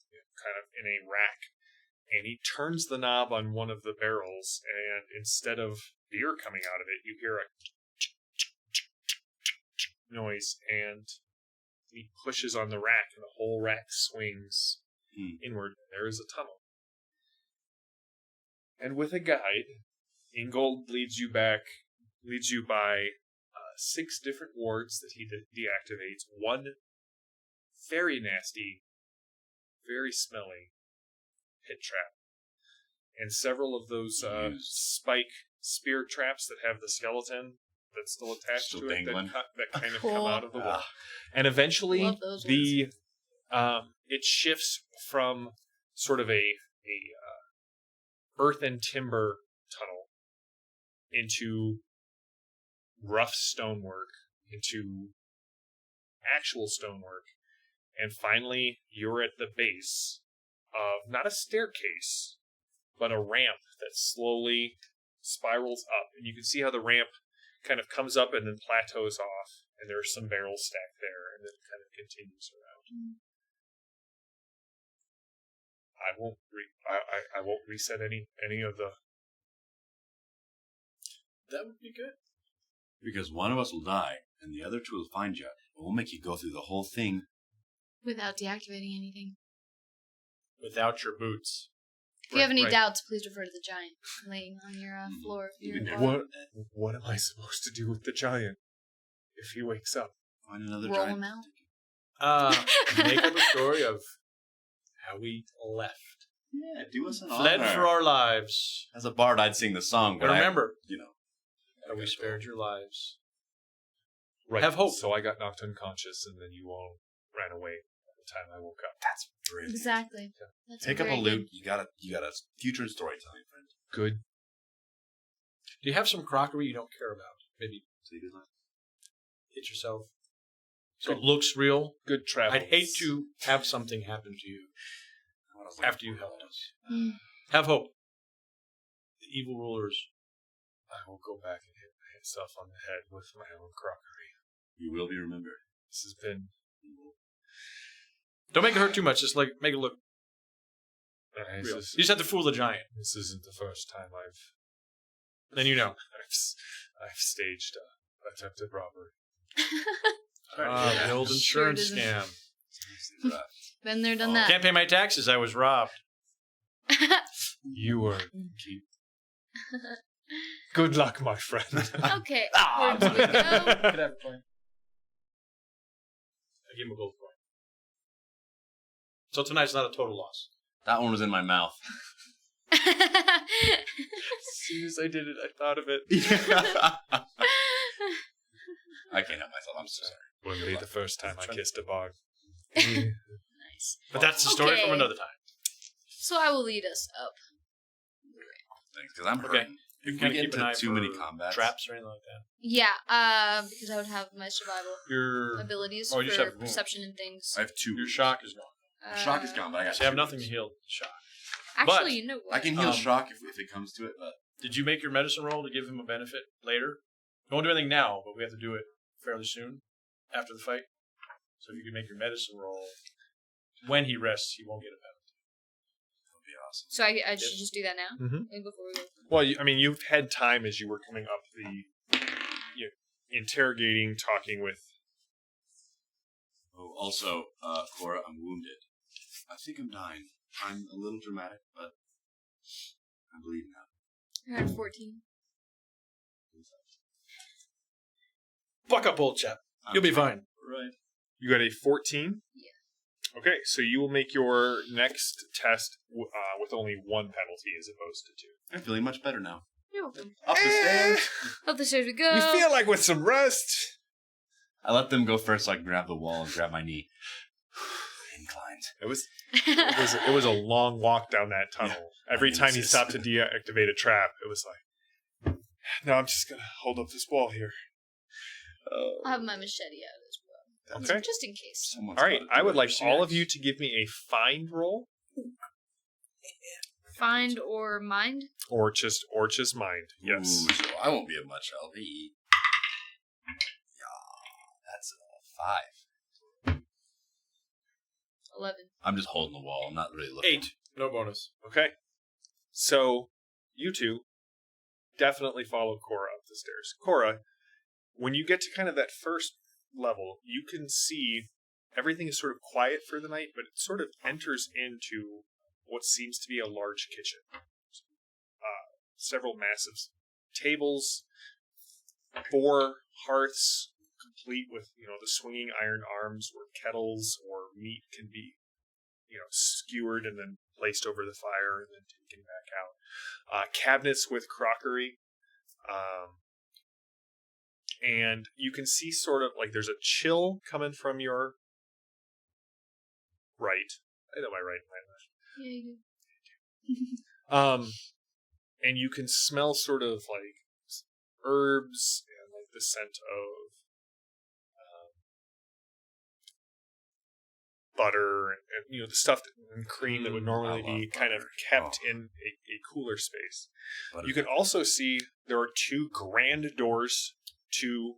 kind of in a rack, and he turns the knob on one of the barrels, and instead of beer coming out of it, you hear a noise, and he pushes on the rack, and the whole rack swings inward. There is a tunnel. And with a guide, Ingold leads you by 6 different wards that he deactivates. One very nasty, very smelly pit trap. And several of those spike spear traps that have the skeleton that's still attached Still to dangling. it that kind of Cool. come out of the wall. And eventually, Love those it shifts from sort of a earth and timber tunnel into rough stonework, into actual stonework, and finally you're at the base of not a staircase, but a ramp that slowly spirals up, and you can see how the ramp kind of comes up and then plateaus off, and there are some barrels stacked there, and then it kind of continues around. I won't reset any of the. That would be good. Because one of us will die, and the other 2 will find you, and we'll make you go through the whole thing. Without deactivating anything. Without your boots. If you have any Right. doubts, please refer to the giant laying on your floor. Of your Even bar. What am I supposed to do with the giant if he wakes up? Find another Roll giant. him out. Make up a story of how we left. Yeah, do us an Fled honor. for our lives. As a bard, I'd sing the song, but But remember, I, how we spared your lives. Right. Have hope. So I got knocked unconscious, and then you all ran away by the time I woke up. That's brilliant. Exactly. That's Pick up a very loot. You got a future in storytelling, friend. Good. Do you have some crockery you don't care about? Maybe So you did like hit yourself. So it looks real. Good travel. I'd hate to have something happen to you what else? after you helped us. good. Have hope. The evil rulers. I will go back and hit myself on the head with my own crockery. You will be remembered. This has been. Don't make it hurt too much. Just like make it look This, real. is, You just have to fool the giant. this isn't the first time Then you know. I've staged attempted robbery. The old Sure insurance doesn't. scam. Been there, done that. Can't pay my taxes. I was robbed. You were. Good luck, my friend. Okay, where do we go? Could have a coin. I give him a gold coin. So tonight's not a total loss. That one was in my mouth. As soon as I did it, I thought of it. I can't help myself. I'm so sorry. Wouldn't be the first time I kissed a bog. Nice. But that's the story from Okay. another time. So I will lead us up. Thanks, because I'm Okay. hurting. You If can we get keep an eye into too for many combats, traps or anything like that. Yeah, because I would have my survival Your abilities Oh, you just for have a wound. perception and things. I have two. your shock is gone. Shock is gone, but I got So you have two nothing to wounds. heal the shock. Actually, but- you know what? I can heal Um, shock if it comes to it, but Did you make your medicine roll to give him a benefit later? Don't do anything now, but we have to do it fairly soon after the fight. So if you can make your medicine roll when he rests, he won't get a penalty. that would be awesome. So I should just do that now? Mhm. Maybe before we go. Well, you've had time as you were coming up interrogating, talking with. Oh, also, Cora, I'm wounded. I think I'm dying. I'm a little dramatic, but I'm bleeding out. I had 14. Buck up, old chap. You'll be fine. Right. You got a 14? Yeah. Okay, so you will make your next test with only one penalty as opposed to two. I'm feeling much better now. You're welcome. Up the stairs. Up the stairs we go. You feel like with some rest. I let them go first so I can grab the wall and grab my knee. Inclined. It was a long walk down that tunnel. Every time he stopped to deactivate a trap, it was like, no, I'm just gonna hold up this wall here. I'll have my machete out as well. Okay. Just in case. Someone's All right, gotta do I would it. like all of you to give me a find roll, Find or mind? or just mind. Yes. Ooh, so I won't be of much help. Yeah, that's a 5. 11. I'm just holding the wall. I'm not really looking. 8. No bonus. Okay. So you two definitely follow Cora up the stairs. Cora, when you get to kind of that first level, you can see everything is sort of quiet for the night, but it sort of enters into what seems to be a large kitchen. Several massive tables, 4 hearths, complete with, the swinging iron arms where kettles or meat can be, skewered and then placed over the fire and then taken back out. Cabinets with crockery. And you can see sort of like there's a chill coming from your right. I know my right and my left. Yeah, you do. And you can smell sort of like herbs and like the scent of butter and the stuff and cream that would normally I love be kind of butter. kept in a cooler space. But You can also see there are 2 grand doors to,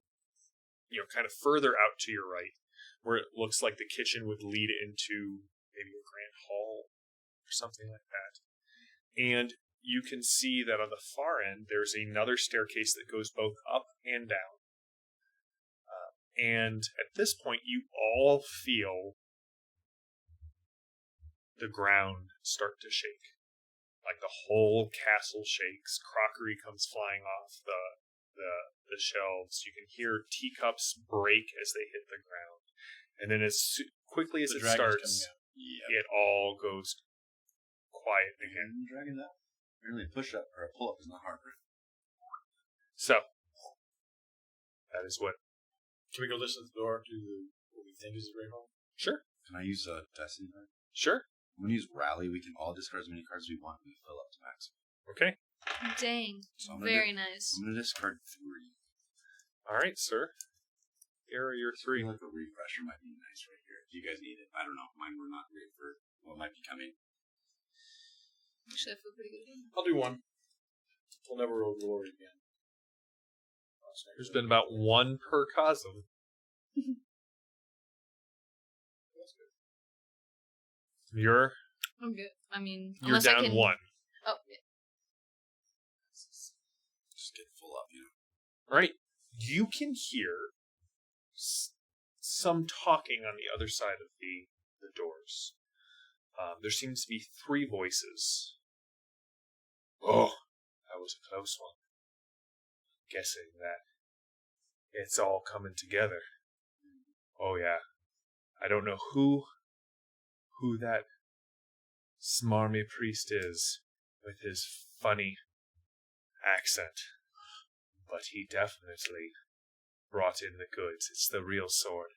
kind of further out to your right, where it looks like the kitchen would lead into maybe a grand hall or something like that. And you can see that on the far end, there's another staircase that goes both up and down. And at this point, you all feel the ground start to shake. Like the whole castle shakes. Crockery comes flying off the shelves. You can hear teacups break as they hit the ground. And then as quickly as The it dragon's starts, coming out. Yeah. it all goes quiet again. Dragon up. Apparently a push up or a pull up is not hard. So, that is what. Can we go listen to the door to what we think is the Great Hall? Sure. Can I use a Destiny card? Sure. I'm going to use Rally. We can all discard as many cards as we want and we fill up to max. Okay. Dang. So I'm gonna Very nice. I'm going to discard 3. All right, sir. Here are your I 3. feel like a refresher might be nice right here. If you guys need it. I don't know. Mine were not great for what might be coming. Actually, I feel pretty good. I'll do one. We'll never roll glory again. There's been about 1 per cosm. You're I'm good. I mean, you're unless I down can... 1. Oh, yeah. Just get full up, you know. All right. You can hear some talking on the other side of the doors. There seems to be 3 voices. Oh, that was a close one. Guessing that it's all coming together. Oh yeah. I don't know who that smarmy priest is with his funny accent, but he definitely brought in the goods. It's the real sword.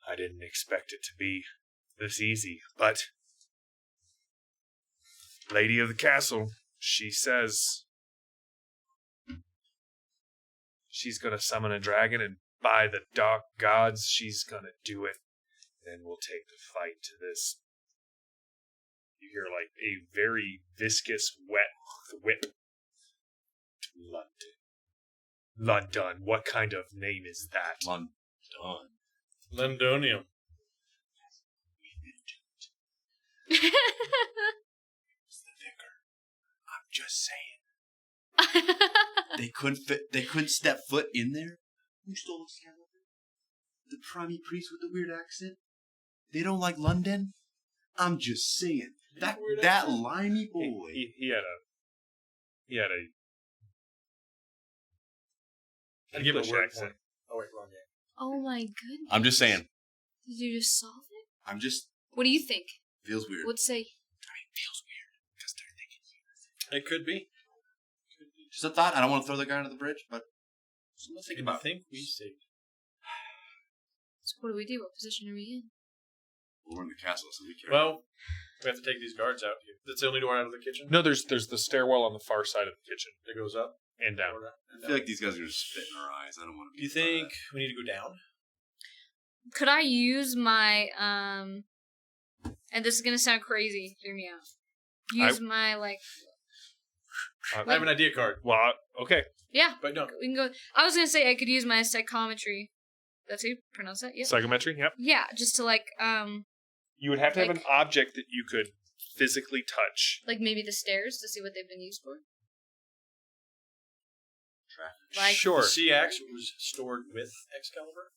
I didn't expect it to be this easy, but Lady of the Castle, she says she's gonna summon a dragon, and by the dark gods, she's gonna do it. Then we'll take the fight to this. You hear like a very viscous, wet whip. To London. London. What kind of name is that? London. Londonium. It's the vicar. I'm just saying. They couldn't step foot in there? Who stole Excalibur? The primey priest with the weird accent? They don't like London? I'm just saying. That limey boy. He had a I'd give it a English word accent. point. Oh, wait, wrong game. Oh my goodness. I'm just saying. Did you just solve it? I'm just... What do you think? Feels weird. Let's say... Feels weird. Because they're thinking. It could be. Just a thought. I don't want to throw the guy under the bridge, but... Something to think about. I think we saved. So what do we do? What position are we in? We're in the castle, so we care. Well, we have to take these guards out here. That's the only door out of the kitchen? No, there's the stairwell on the far side of the kitchen It goes up? and down. I feel like these guys are just spitting in our eyes. I don't want to Do you think we need to go down? Could I use my, and this is gonna sound crazy, hear me out. Use my, like... I have an idea card. Well, okay. Yeah, But no. we can go... I was gonna say I could use my psychometry. That's how you pronounce that? Yeah. Psychometry, yep. Yeah, just to, like, You would have to have Like- an object that you could physically touch. like maybe the stairs to see what they've been used for. Traffic. Like, Sure. The sea axe was stored with Excalibur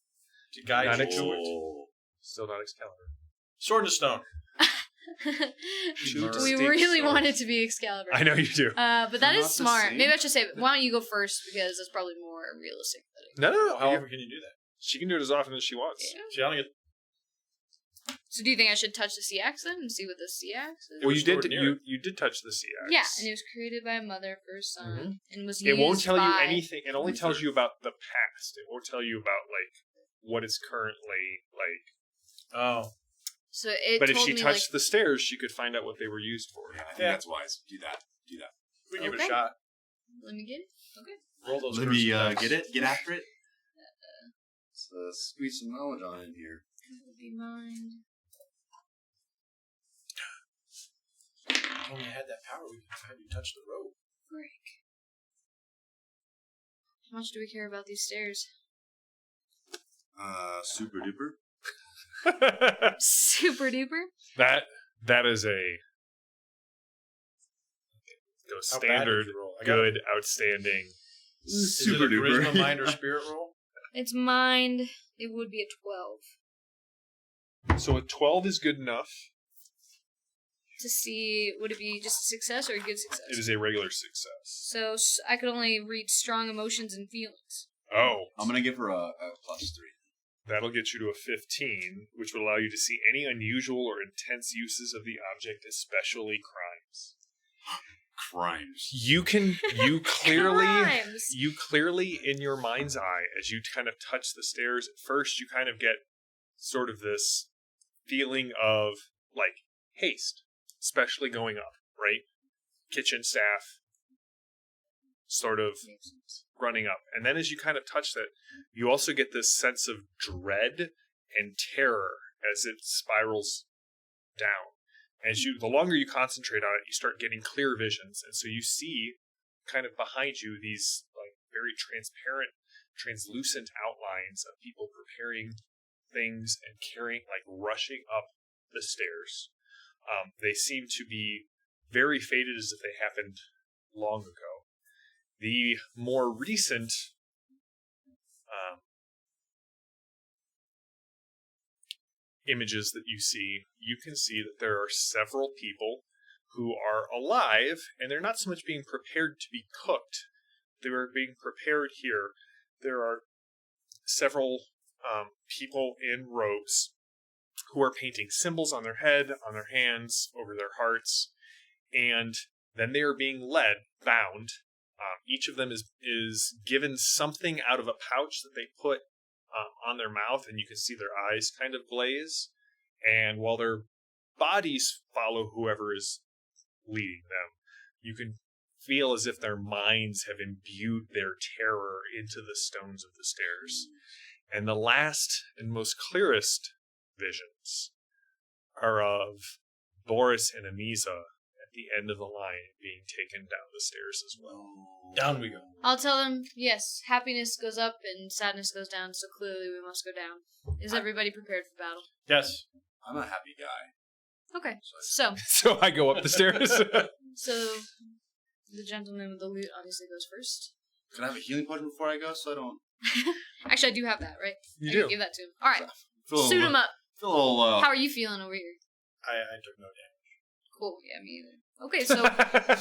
to guide Not you ex- to it. Still not Excalibur. Sword and stone. Two we distinct really swords. want it to be Excalibur. I know you do. But that They're is not the smart. same. Maybe I should say, why don't you go first, because that's probably more realistic. No. How often can you do that? She can do it as often as she wants. Yeah. See, I only get So do you think I should touch the sea axe then and see what the sea axe is? Well, you stored did. near it. You did touch the sea axe. Yeah, and it was created by a mother for her son, and was It used won't tell you by- anything. It only tells you about the past. It won't tell you about like what is currently like. Oh. So it But if told she me touched the stairs, she could find out what they were used for. Yeah, I think Yeah. that's wise. Do that. We can give it Okay. a shot. let me get it. Okay. Roll those Let me cursed dice. get it. Get after it. Let's squeeze some knowledge on in here. That would be mine. If we only had that power, we could have you touch the rope. Frick. How much do we care about these stairs? Super duper. Super duper. that is a go How bad standard, did you roll? I got good, outstanding. Is Super it a duper. charisma, mind, or spirit roll? It's mind. It would be a 12. So a 12 is good enough. To see, would it be just a success or a good success? It is a regular success. So I could only read strong emotions and feelings. Oh, I'm gonna give her a +3. That'll get you to a 15, which would allow you to see any unusual or intense uses of the object, especially crimes. Crimes. You Crimes. clearly in your mind's eye, as you kind of touch the stairs, at first you kind of get sort of this feeling of like haste, especially going up, right? Kitchen staff sort of running up. And then as you kind of touch that, you also get this sense of dread and terror as it spirals down. The longer you concentrate on it, you start getting clear visions. And so you see kind of behind you these like very transparent, translucent outlines of people preparing things and carrying, like rushing up the stairs. They seem to be very faded, as if they happened long ago. The more recent images that you can see that there are several people who are alive, and they're not so much being prepared to be cooked. They are being prepared here. There are several people in robes who are painting symbols on their head, on their hands, over their hearts, and then they are being led, bound. Each of them is given something out of a pouch that they put on their mouth, and you can see their eyes kind of glaze. And while their bodies follow whoever is leading them, you can feel as if their minds have imbued their terror into the stones of the stairs. And the last and most clearest visions are of Boris and Imiza at the end of the line being taken down the stairs as well. Down we go. I'll tell them, yes, happiness goes up and sadness goes down, so clearly we must go down. Is everybody prepared for battle? Yes. I'm a happy guy. Okay, so So I go up the stairs. So the gentleman with the loot obviously goes first. Can I have a healing potion before I go so I don't... Actually, I do have that, right? You I do. can give that to him. All right, feel suit him up. Feel a little low. How are you feeling over here? I took no damage. Cool, yeah, me either. Okay, so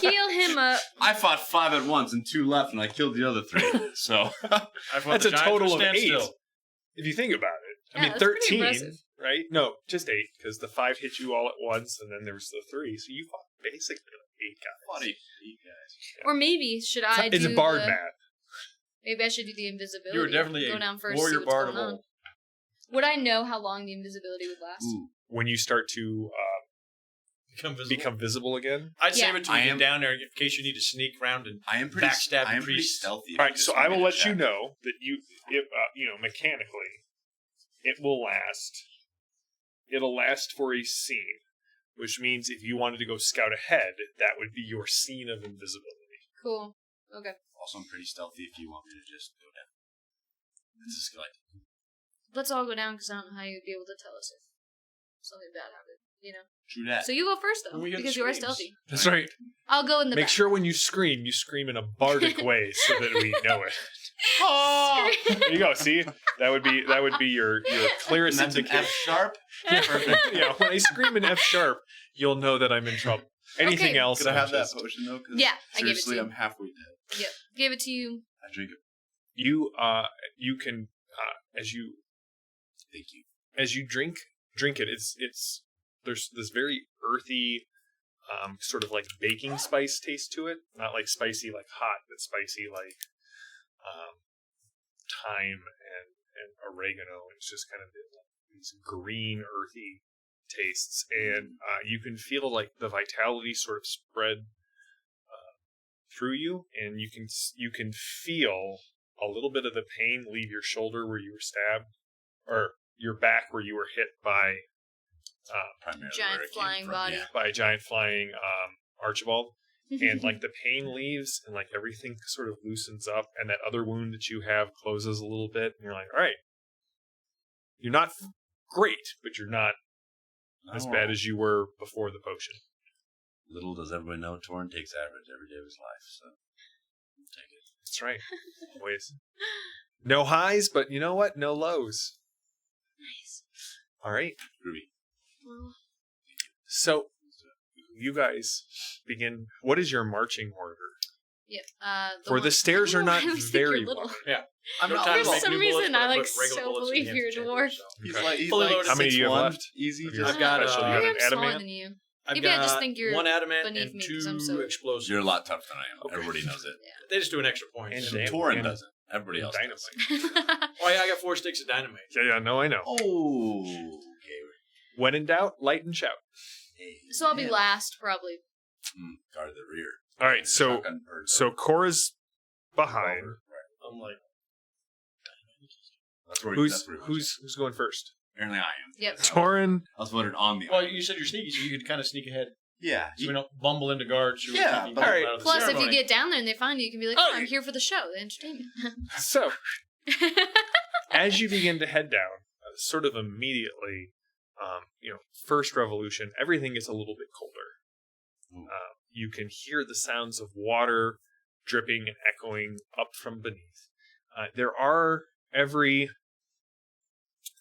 heal him up. I fought 5 at once and 2 left, and I killed the other 3. So I fought That's the a giant total to of stand 8. still. If you think about it. Yeah, I mean, that's pretty 13, impressive. right? No, just 8, because the 5 hit you all at once, and then there was the 3. So you fought basically like 8 guys. fought 8 guys. Or maybe should I do It's a bard the, math. Maybe I should do the invisibility. You were definitely go a down first, warrior see what's bard going of on. old. Would I know how long the invisibility would last? Ooh. When you start to Become visible. visible again. I'd Yeah. save it till we get down there in case you need to sneak around and I am pretty backstab I am pretty priests. stealthy. All right, so I will let you know that mechanically, it will last. It'll last for a scene, which means if you wanted to go scout ahead, that would be your scene of invisibility. Cool. Okay. Also, I'm pretty stealthy if you want me to just go down. It's a skill item. Let's all go down because I don't know how you'd be able to tell us if something bad happened, you know? True that. So you go first, though, When we get because the you are screams. stealthy. That's right. I'll go in the Make back. sure when you scream in a bardic way so that we know it. Oh! There you go. See, that would be your clearest And that's an indicator. F sharp? Perfect. Yeah, when I scream in F sharp, you'll know that I'm in trouble. Anything Okay. else? Could I have I'm that just- potion, though? 'Cause Yeah, I gave it to seriously, you. I'm halfway dead. Yep. Gave it to you. I drink it. You can as you Thank you. as you drink it, it's there's this very earthy sort of like baking spice taste to it. Not like spicy like hot, but spicy like thyme and oregano. It's just kind of these green earthy tastes, and you can feel like the vitality sort of spread through you, and you can feel a little bit of the pain leave your shoulder where you were stabbed, or your back where you were hit by Primarily Giant where it came flying from, body. yeah. a giant flying Archibald, and like the pain leaves, and like everything sort of loosens up, and that other wound that you have closes a little bit, and you're like, all right, you're not great, but you're not as bad as you were before the potion. Little does everybody know, Torn takes average every day of his life, so take it. That's right. Always. No highs, but you know what? No lows. Nice. All right. Groovy. Well, So, you guys begin. What is your marching order? Yeah. For the stairs are not very little. wide. Yeah. I'm No not time For to make some new bullets, reason, but I put like regular so bullets in believe the you're a empty chamber, dwarf. so. He's Okay. like, he's Fully like loaded. How many do you have 6'1", left? Easy. Of Just your I've got, special? You uh, have Maybe an I'm smaller adamant? than you. I've Maybe I just got think you're one adamant beneath and me 'cause two I'm so- explosives. You're a lot tougher than I am. Everybody knows it. They just do an extra point. And so- damn. Torin doesn't. Everybody else Dynamite. does. Oh, yeah, I got 4 sticks of dynamite. Yeah, no, I know. Oh, okay. When in doubt, light and shout. Hey, So I'll be man. last, probably. Guard the rear. All right, so Shotgun Cora's behind. revolver. Right. I'm like, That's where Who's going first? Apparently I am. Yep. Torin. I was voted on the. well, you said you're sneaky, so you could kind of sneak ahead. Yeah. So we don't bumble into guards. who are Yeah, sneaking but- out Alright. of the Plus, if you ceremony. get down there and they find you, you can be like, Oh, "Oh, I'm here for the show, the entertainment." So as you begin to head down, sort of immediately, first revolution, everything gets a little bit colder. You can hear the sounds of water dripping and echoing up from beneath. There are, every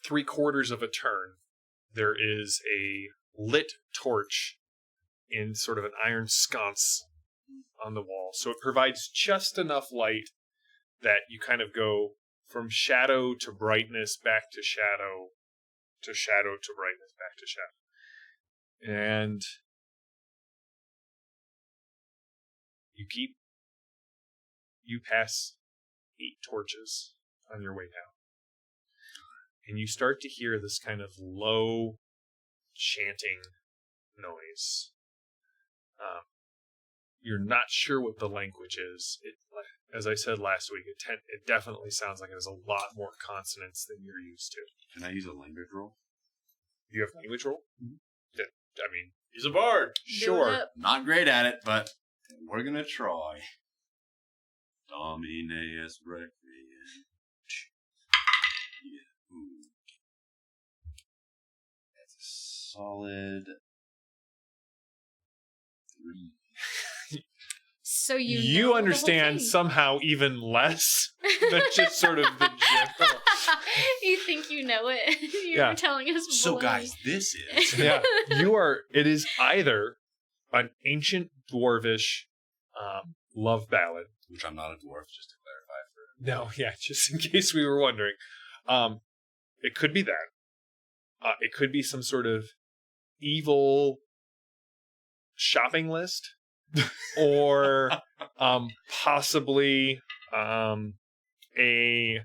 3/4 of a turn, there is a lit torch in sort of an iron sconce on the wall. So it provides just enough light that you kind of go from shadow to brightness, back to shadow, to shadow to brightness, back to shadow. And you pass 8 torches on your way down. And you start to hear this kind of low chanting noise. You're not sure what the language is. As I said last week, it definitely sounds like it has a lot more consonants than you're used to. Can I use a language roll? Do you have language roll? Yeah, I mean, He's a bard. sure. Not great at it, but we're gonna try. Domine es requiem. Yeah. Ooh. That's a solid 3. So you You know the understand whole thing. somehow even less than just sort of the general. You think you know it? You're Yeah. telling us. So baloney. guys, this is Yeah, it is either an ancient dwarvish love ballad. which I'm not a dwarf, just to clarify for No, yeah, just in case we were wondering. It could be that. It could be some sort of evil shopping list, or possibly a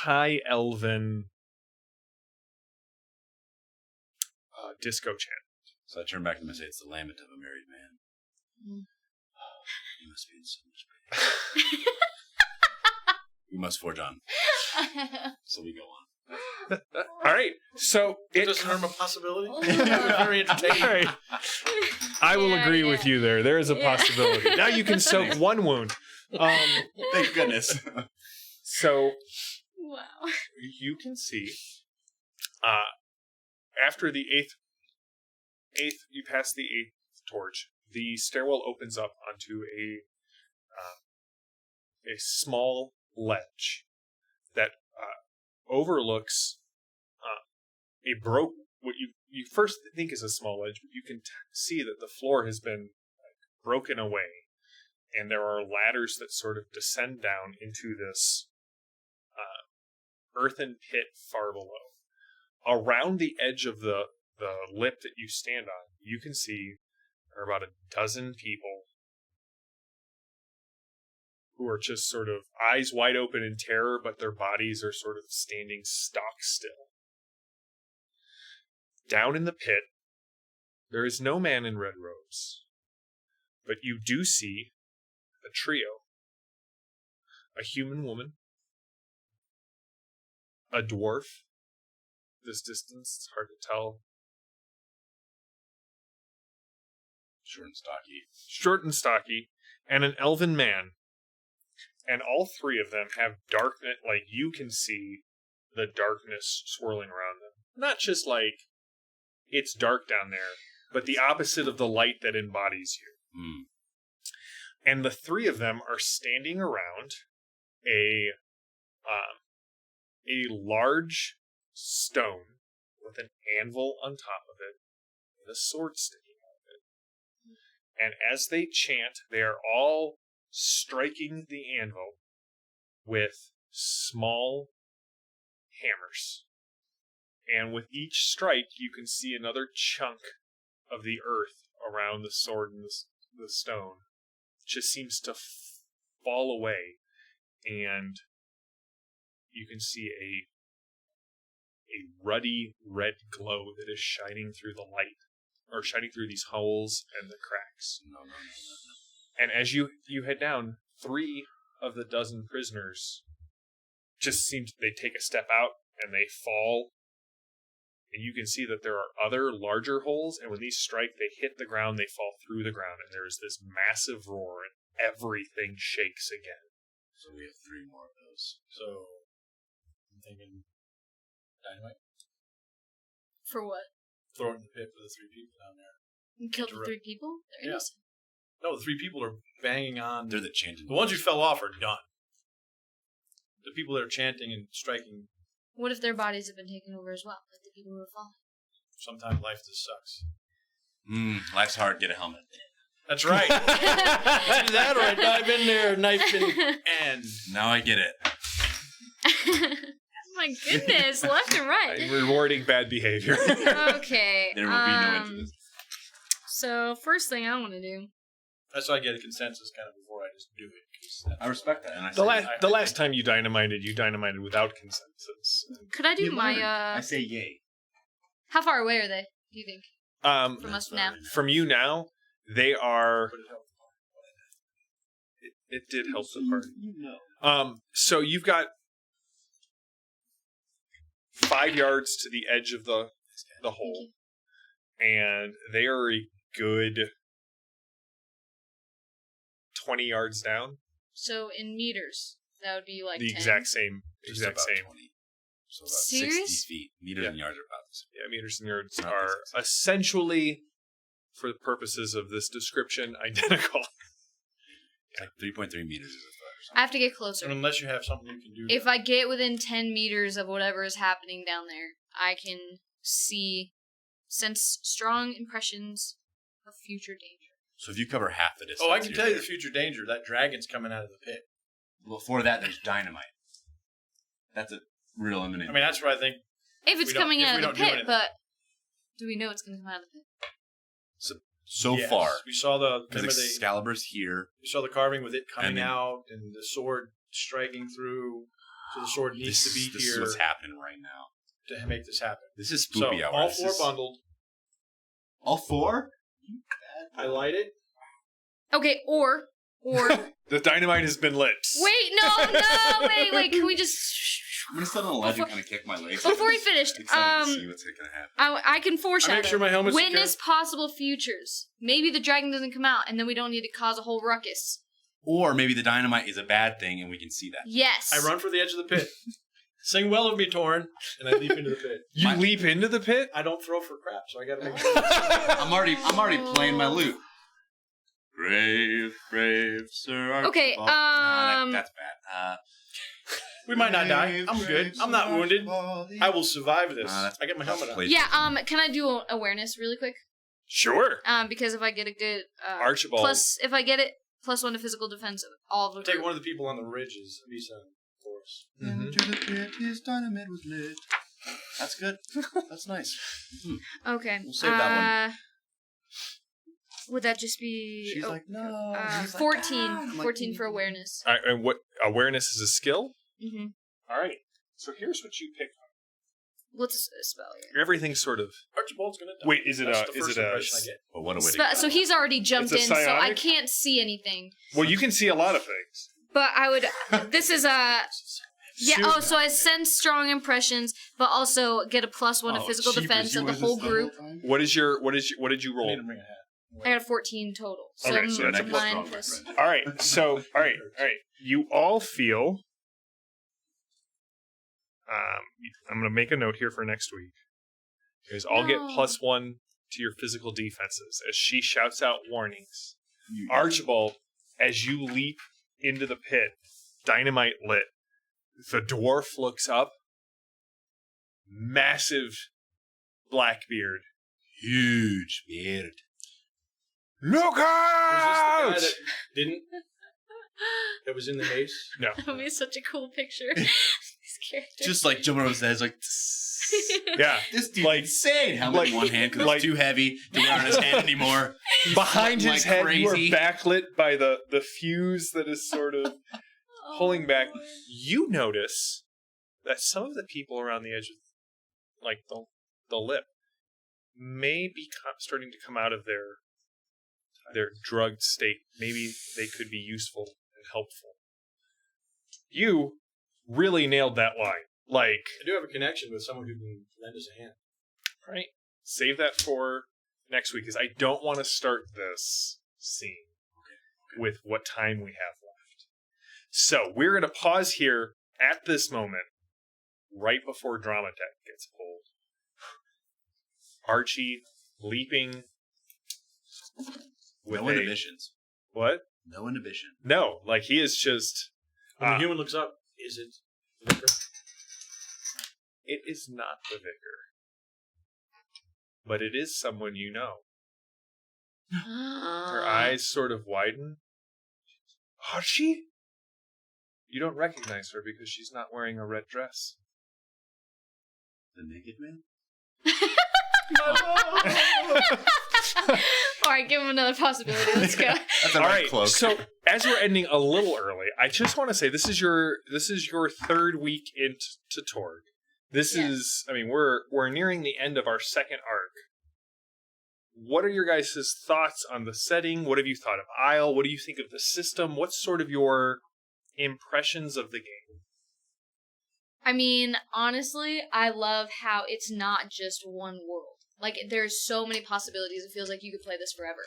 high elven disco chant. So I turn back and I say it's the lament of a married man. You must be in so much pain. We must forge on. So we go on. All right, so it Doesn't harm a possibility. Oh. Very entertaining. All right. I will Yeah, agree yeah. with you there. There is a Yeah. possibility. Now you can soak one wound. Thank goodness. So Wow. you can see, after the eighth, you pass the 8th torch. The stairwell opens up onto a small ledge that overlooks what you first think is a small ledge, but you can see that the floor has been broken away, and there are ladders that sort of descend down into this earthen pit far below. Around the edge of the lip that you stand on, you can see there are about a dozen people who are just sort of eyes wide open in terror, but their bodies are sort of standing stock still. Down in the pit, there is no man in red robes, but you do see a trio. A human woman, a dwarf. This distance, it's hard to tell. Short and stocky, and an elven man. And all 3 of them have darkness, like you can see the darkness swirling around them. Not just like it's dark down there, but the opposite of the light that embodies you. And the 3 of them are standing around a large stone with an anvil on top of it and a sword sticking out of it. And as they chant, they are all striking the anvil with small hammers. And with each strike, you can see another chunk of the earth around the sword and the stone. It just seems to fall away, and you can see a ruddy red glow that is shining through the light, or shining through these holes and the cracks. No. And as you head down, 3 of the dozen prisoners just seem they take a step out and they fall. And you can see that there are other larger holes, and when these strike, they hit the ground, they fall through the ground, and there's this massive roar, and everything shakes again. So we have 3 more of those. So, I'm thinking dynamite. For what? Throw it in the pit for the 3 people down there. You killed the 3 people? They're Yeah. innocent. No, the 3 people are banging on. They're the chanting. The ones who fell off are done. The people that are chanting and striking. What if their bodies have been taken over as well? Like the people who have fallen? Sometimes life just sucks. Life's hard. Get a helmet. That's right. Do that, or I dive in there, knife and Now I get it. My goodness, left and right. Rewarding bad behavior. Okay. There will be no interest. So, first thing I want to do. that's why I get a consensus kind of before I just do it. 'cause I respect that. And I The last time you dynamited without consensus. Could I do my, I say yay. How far away are they, do you think? From us now? From you now, they are... But it helped. It did help the party. You know. So you've got 5 yards to the edge of the hole, and they are a good 20 yards down. So, in meters, that would be like The 10. exact same. Just Exact about same. 20. So about Serious? 60 feet. Meters and yards are about the same. Yeah, meters and yards Not are the essentially, for the purposes of this description, identical. It's like 3.3 meters is a foot or I something. have to get closer. And unless you have something you can do. If I get within 10 meters of whatever is happening down there, I can sense strong impressions of future danger. So if you cover half the distance. I can you're tell you there. the future danger. That dragon's coming out of the pit. Before that, there's dynamite. That's a real imminent. I mean, that's what I think. If it's We don't- coming if out we of the don't do pit, anything. but do we know it's going to come out of the pit? so Yes. far. We saw the Because remember Excalibur's here. we saw the carving with it coming And then- out and the sword striking through. So the sword needs to be This here is what's happening right now. to make this happen. This is So spoopy hour. all This 4 is- bundled. All 4? I light it. Okay, or The dynamite has been lit. wait, wait, can we just I'm gonna sit on a ledge and kind of kick my legs. before we finished? Excited to see what's gonna happen. I can foreshadow. I make sure my helmet's Witness possible futures. Maybe the dragon doesn't come out, and then we don't need to cause a whole ruckus. Or maybe the dynamite is a bad thing and we can see that. Yes. I run for the edge of the pit. Sing well of me, Torn, and I leap into the pit. You leap into the pit? I don't throw for crap, so I gotta make sure. I'm already playing my lute. Brave Sir Archibald. Okay, that's bad. We might not die. I'm good. I'm not wounded. I will survive this. that's- I get my helmet on. Plagiarism. Yeah. Can I do awareness really quick? Sure. Because if I get a good Archibald. if I get it +1 to physical defense, all of the Take group. one of the people on the ridges. Imiza and Boris. Mm-hmm. To the pit, his dynamite was lit. That's good. That's nice. Okay. We'll save that one. Would that just be? She's like, no. He's like, 14. I'm like, 14 for awareness. All right, and what awareness is a skill? Mm-hmm. All right. So here's what you pick. What's a spell here? Everything's sort of. Archibald's gonna die. Wait, is it That's a? the Is first it a? impression I get. But what a way to So he's already jumped It's in, a so I psionic? can't see anything. Well, you can see a lot of things. But I would. This is a. Yeah. Shoot. Oh, so I sense strong impressions, but also get a +1 to physical defense of the whole group. What is your? What did you I roll? need to bring a hat. I got a 14 total. So Okay, so that's a plus 9 one, plus. my friend. All right. So all right. You all feel. I'm going to make a note here for next week. Is all get No. +1 to your physical defenses as she shouts out warnings. Archibald, as you leap into the pit, dynamite lit, the dwarf looks up. Massive black beard. Huge beard. Look Was out! this the guy that didn't? that was in the mace? No. That would be such a cool picture. These characters. Just like jumping over his head, like. Yeah. This dude's Like- insane. Helmet in one hand because like- it's too heavy to wear on his hand anymore. Behind sweating his like head, you are crazy. backlit by the fuse that is sort of pulling back. Oh. You notice that some of the people around the edge of, like, the lip may be starting to come out of their drugged state. Maybe they could be useful and helpful. You really nailed that line. Like, I do have a connection with someone who can lend us a hand. right? Save that for next week, because I don't want to start this scene with what time we have left. So we're going to pause here at this moment, right before Drama Deck gets pulled. Archie leaping with No inhibitions. What? No inhibition. No, like he is just... When the human looks up, is it the vicar? It is not the vicar. But it is someone you know. Her eyes sort of widen. Archie? You don't recognize her because she's not wearing a red dress. The naked man? All right, give him another possibility. Let's go. That's a All red right, cloak. so as we're ending a little early, I just want to say this is your third week into Torg. This Yeah. is, I mean, we're nearing the end of our second arc. What are your guys' thoughts on the setting? What have you thought of Aysle? What do you think of the system? What's sort of your impressions of the game? I mean, honestly, I love how it's not just one world. Like, there's so many possibilities. It feels like you could play this forever.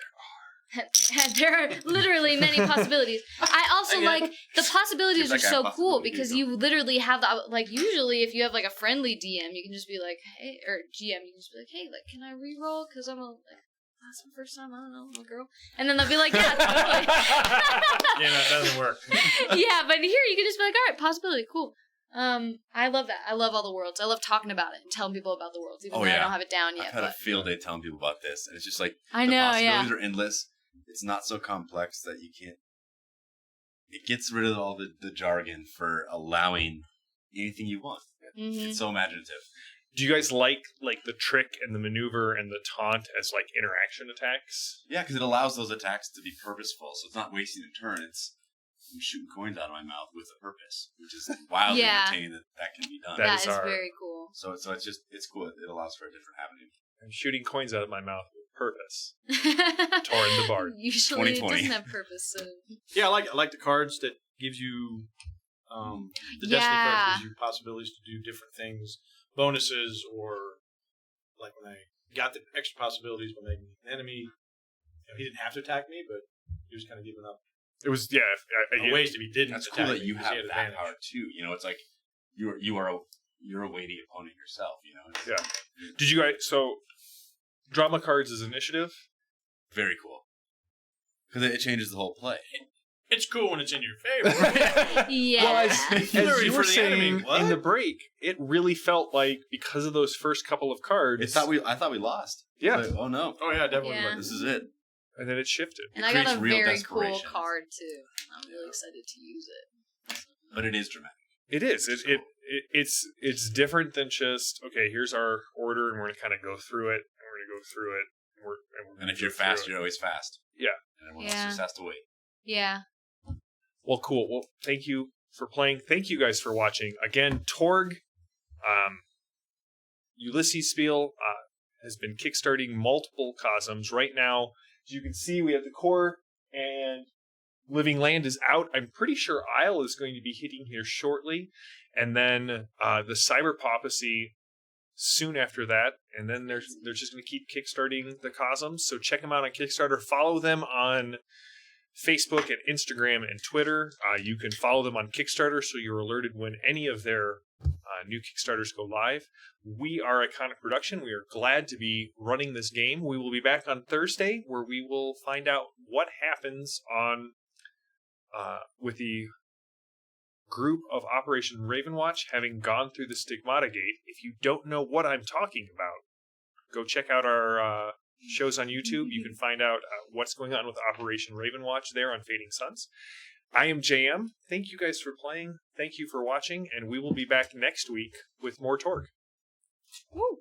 There are literally many possibilities. I also like the possibilities are Seems like so a cool possibility, because though. you literally have the like. Usually, if you have like a friendly DM, you can just be like, "Hey," or GM, you can just be like, "Hey, like, can I reroll? Because I'm that's my first time. I don't know, I'm a girl." And then they'll be like, "Yeah, totally." Yeah, that doesn't work. Yeah, but here you can just be like, "All right, possibility, cool." I love that. I love all the worlds. I love talking about it and telling people about the worlds, even though I don't have it down yet. I've had a But field day telling people about this, and it's just like I the know, possibilities yeah. are endless. It's not so complex that you can't. It gets rid of all the jargon for allowing anything you want. Mhm. It's so imaginative. Do you guys like the trick and the maneuver and the taunt as like interaction attacks? Yeah, because it allows those attacks to be purposeful, so it's not wasting a turn. It's I'm shooting coins out of my mouth with a purpose, which is wildly Yeah. entertaining that can be done. That That is is our- very cool. So it's cool. It allows for a different avenue. I'm shooting coins out of my mouth with purpose. Torn the Bard. Usually it 2020. doesn't have purpose. So. Yeah, I like the cards that gives you the destiny Yeah. cards gives you possibilities to do different things, bonuses, or like when I got the extra possibilities by making an enemy. He didn't have to attack me, but he was kind of giving up It was ways if he didn't. That's attack cool that me you because he have had that advantage. power too. You know, it's like you're a weighty opponent yourself. You know, it's Yeah. Did you guys so drama cards is initiative? very cool because it changes the whole play. It's cool when it's in your favor. Yeah. Well, as Fury you for were the saying enemy, what? in the break, it really felt like because of those first couple of cards, I thought we lost. Yeah. Like, oh no, Oh yeah, definitely. Yeah. this is it. and then it shifted. And I got creates a real very cool desperation. card too. I'm really excited to use it. But it is dramatic. It is. It's different than just okay. Here's our order, and we're gonna kind of go through it. And we're gonna go through it. And if you're fast, you're always fast. Yeah. And everyone Yeah. else just has to wait. Yeah. Well, cool. Well, thank you for playing. Thank you guys for watching. Again, Torg, Ulisses Spiele has been kickstarting multiple cosms. Right now, as you can see, we have the core and Living Land is out. I'm pretty sure Aysle is going to be hitting here shortly. And then the Cyber Papacy soon after that. And then they're just going to keep kickstarting the cosms. So check them out on Kickstarter. Follow them on Facebook and Instagram and Twitter. You can follow them on Kickstarter so you're alerted when any of their new Kickstarters go live. We are Iconic Production. We are glad to be running this game. We will be back on Thursday where we will find out what happens on with the group of Operation Ravenwatch having gone through the Stigmata Gate. If you don't know what I'm talking about, go check out our shows on YouTube. You can find out what's going on with Operation Ravenwatch there on Fading Suns. I am JM. Thank you guys for playing. Thank you for watching, and we will be back next week with more Torg. Woo.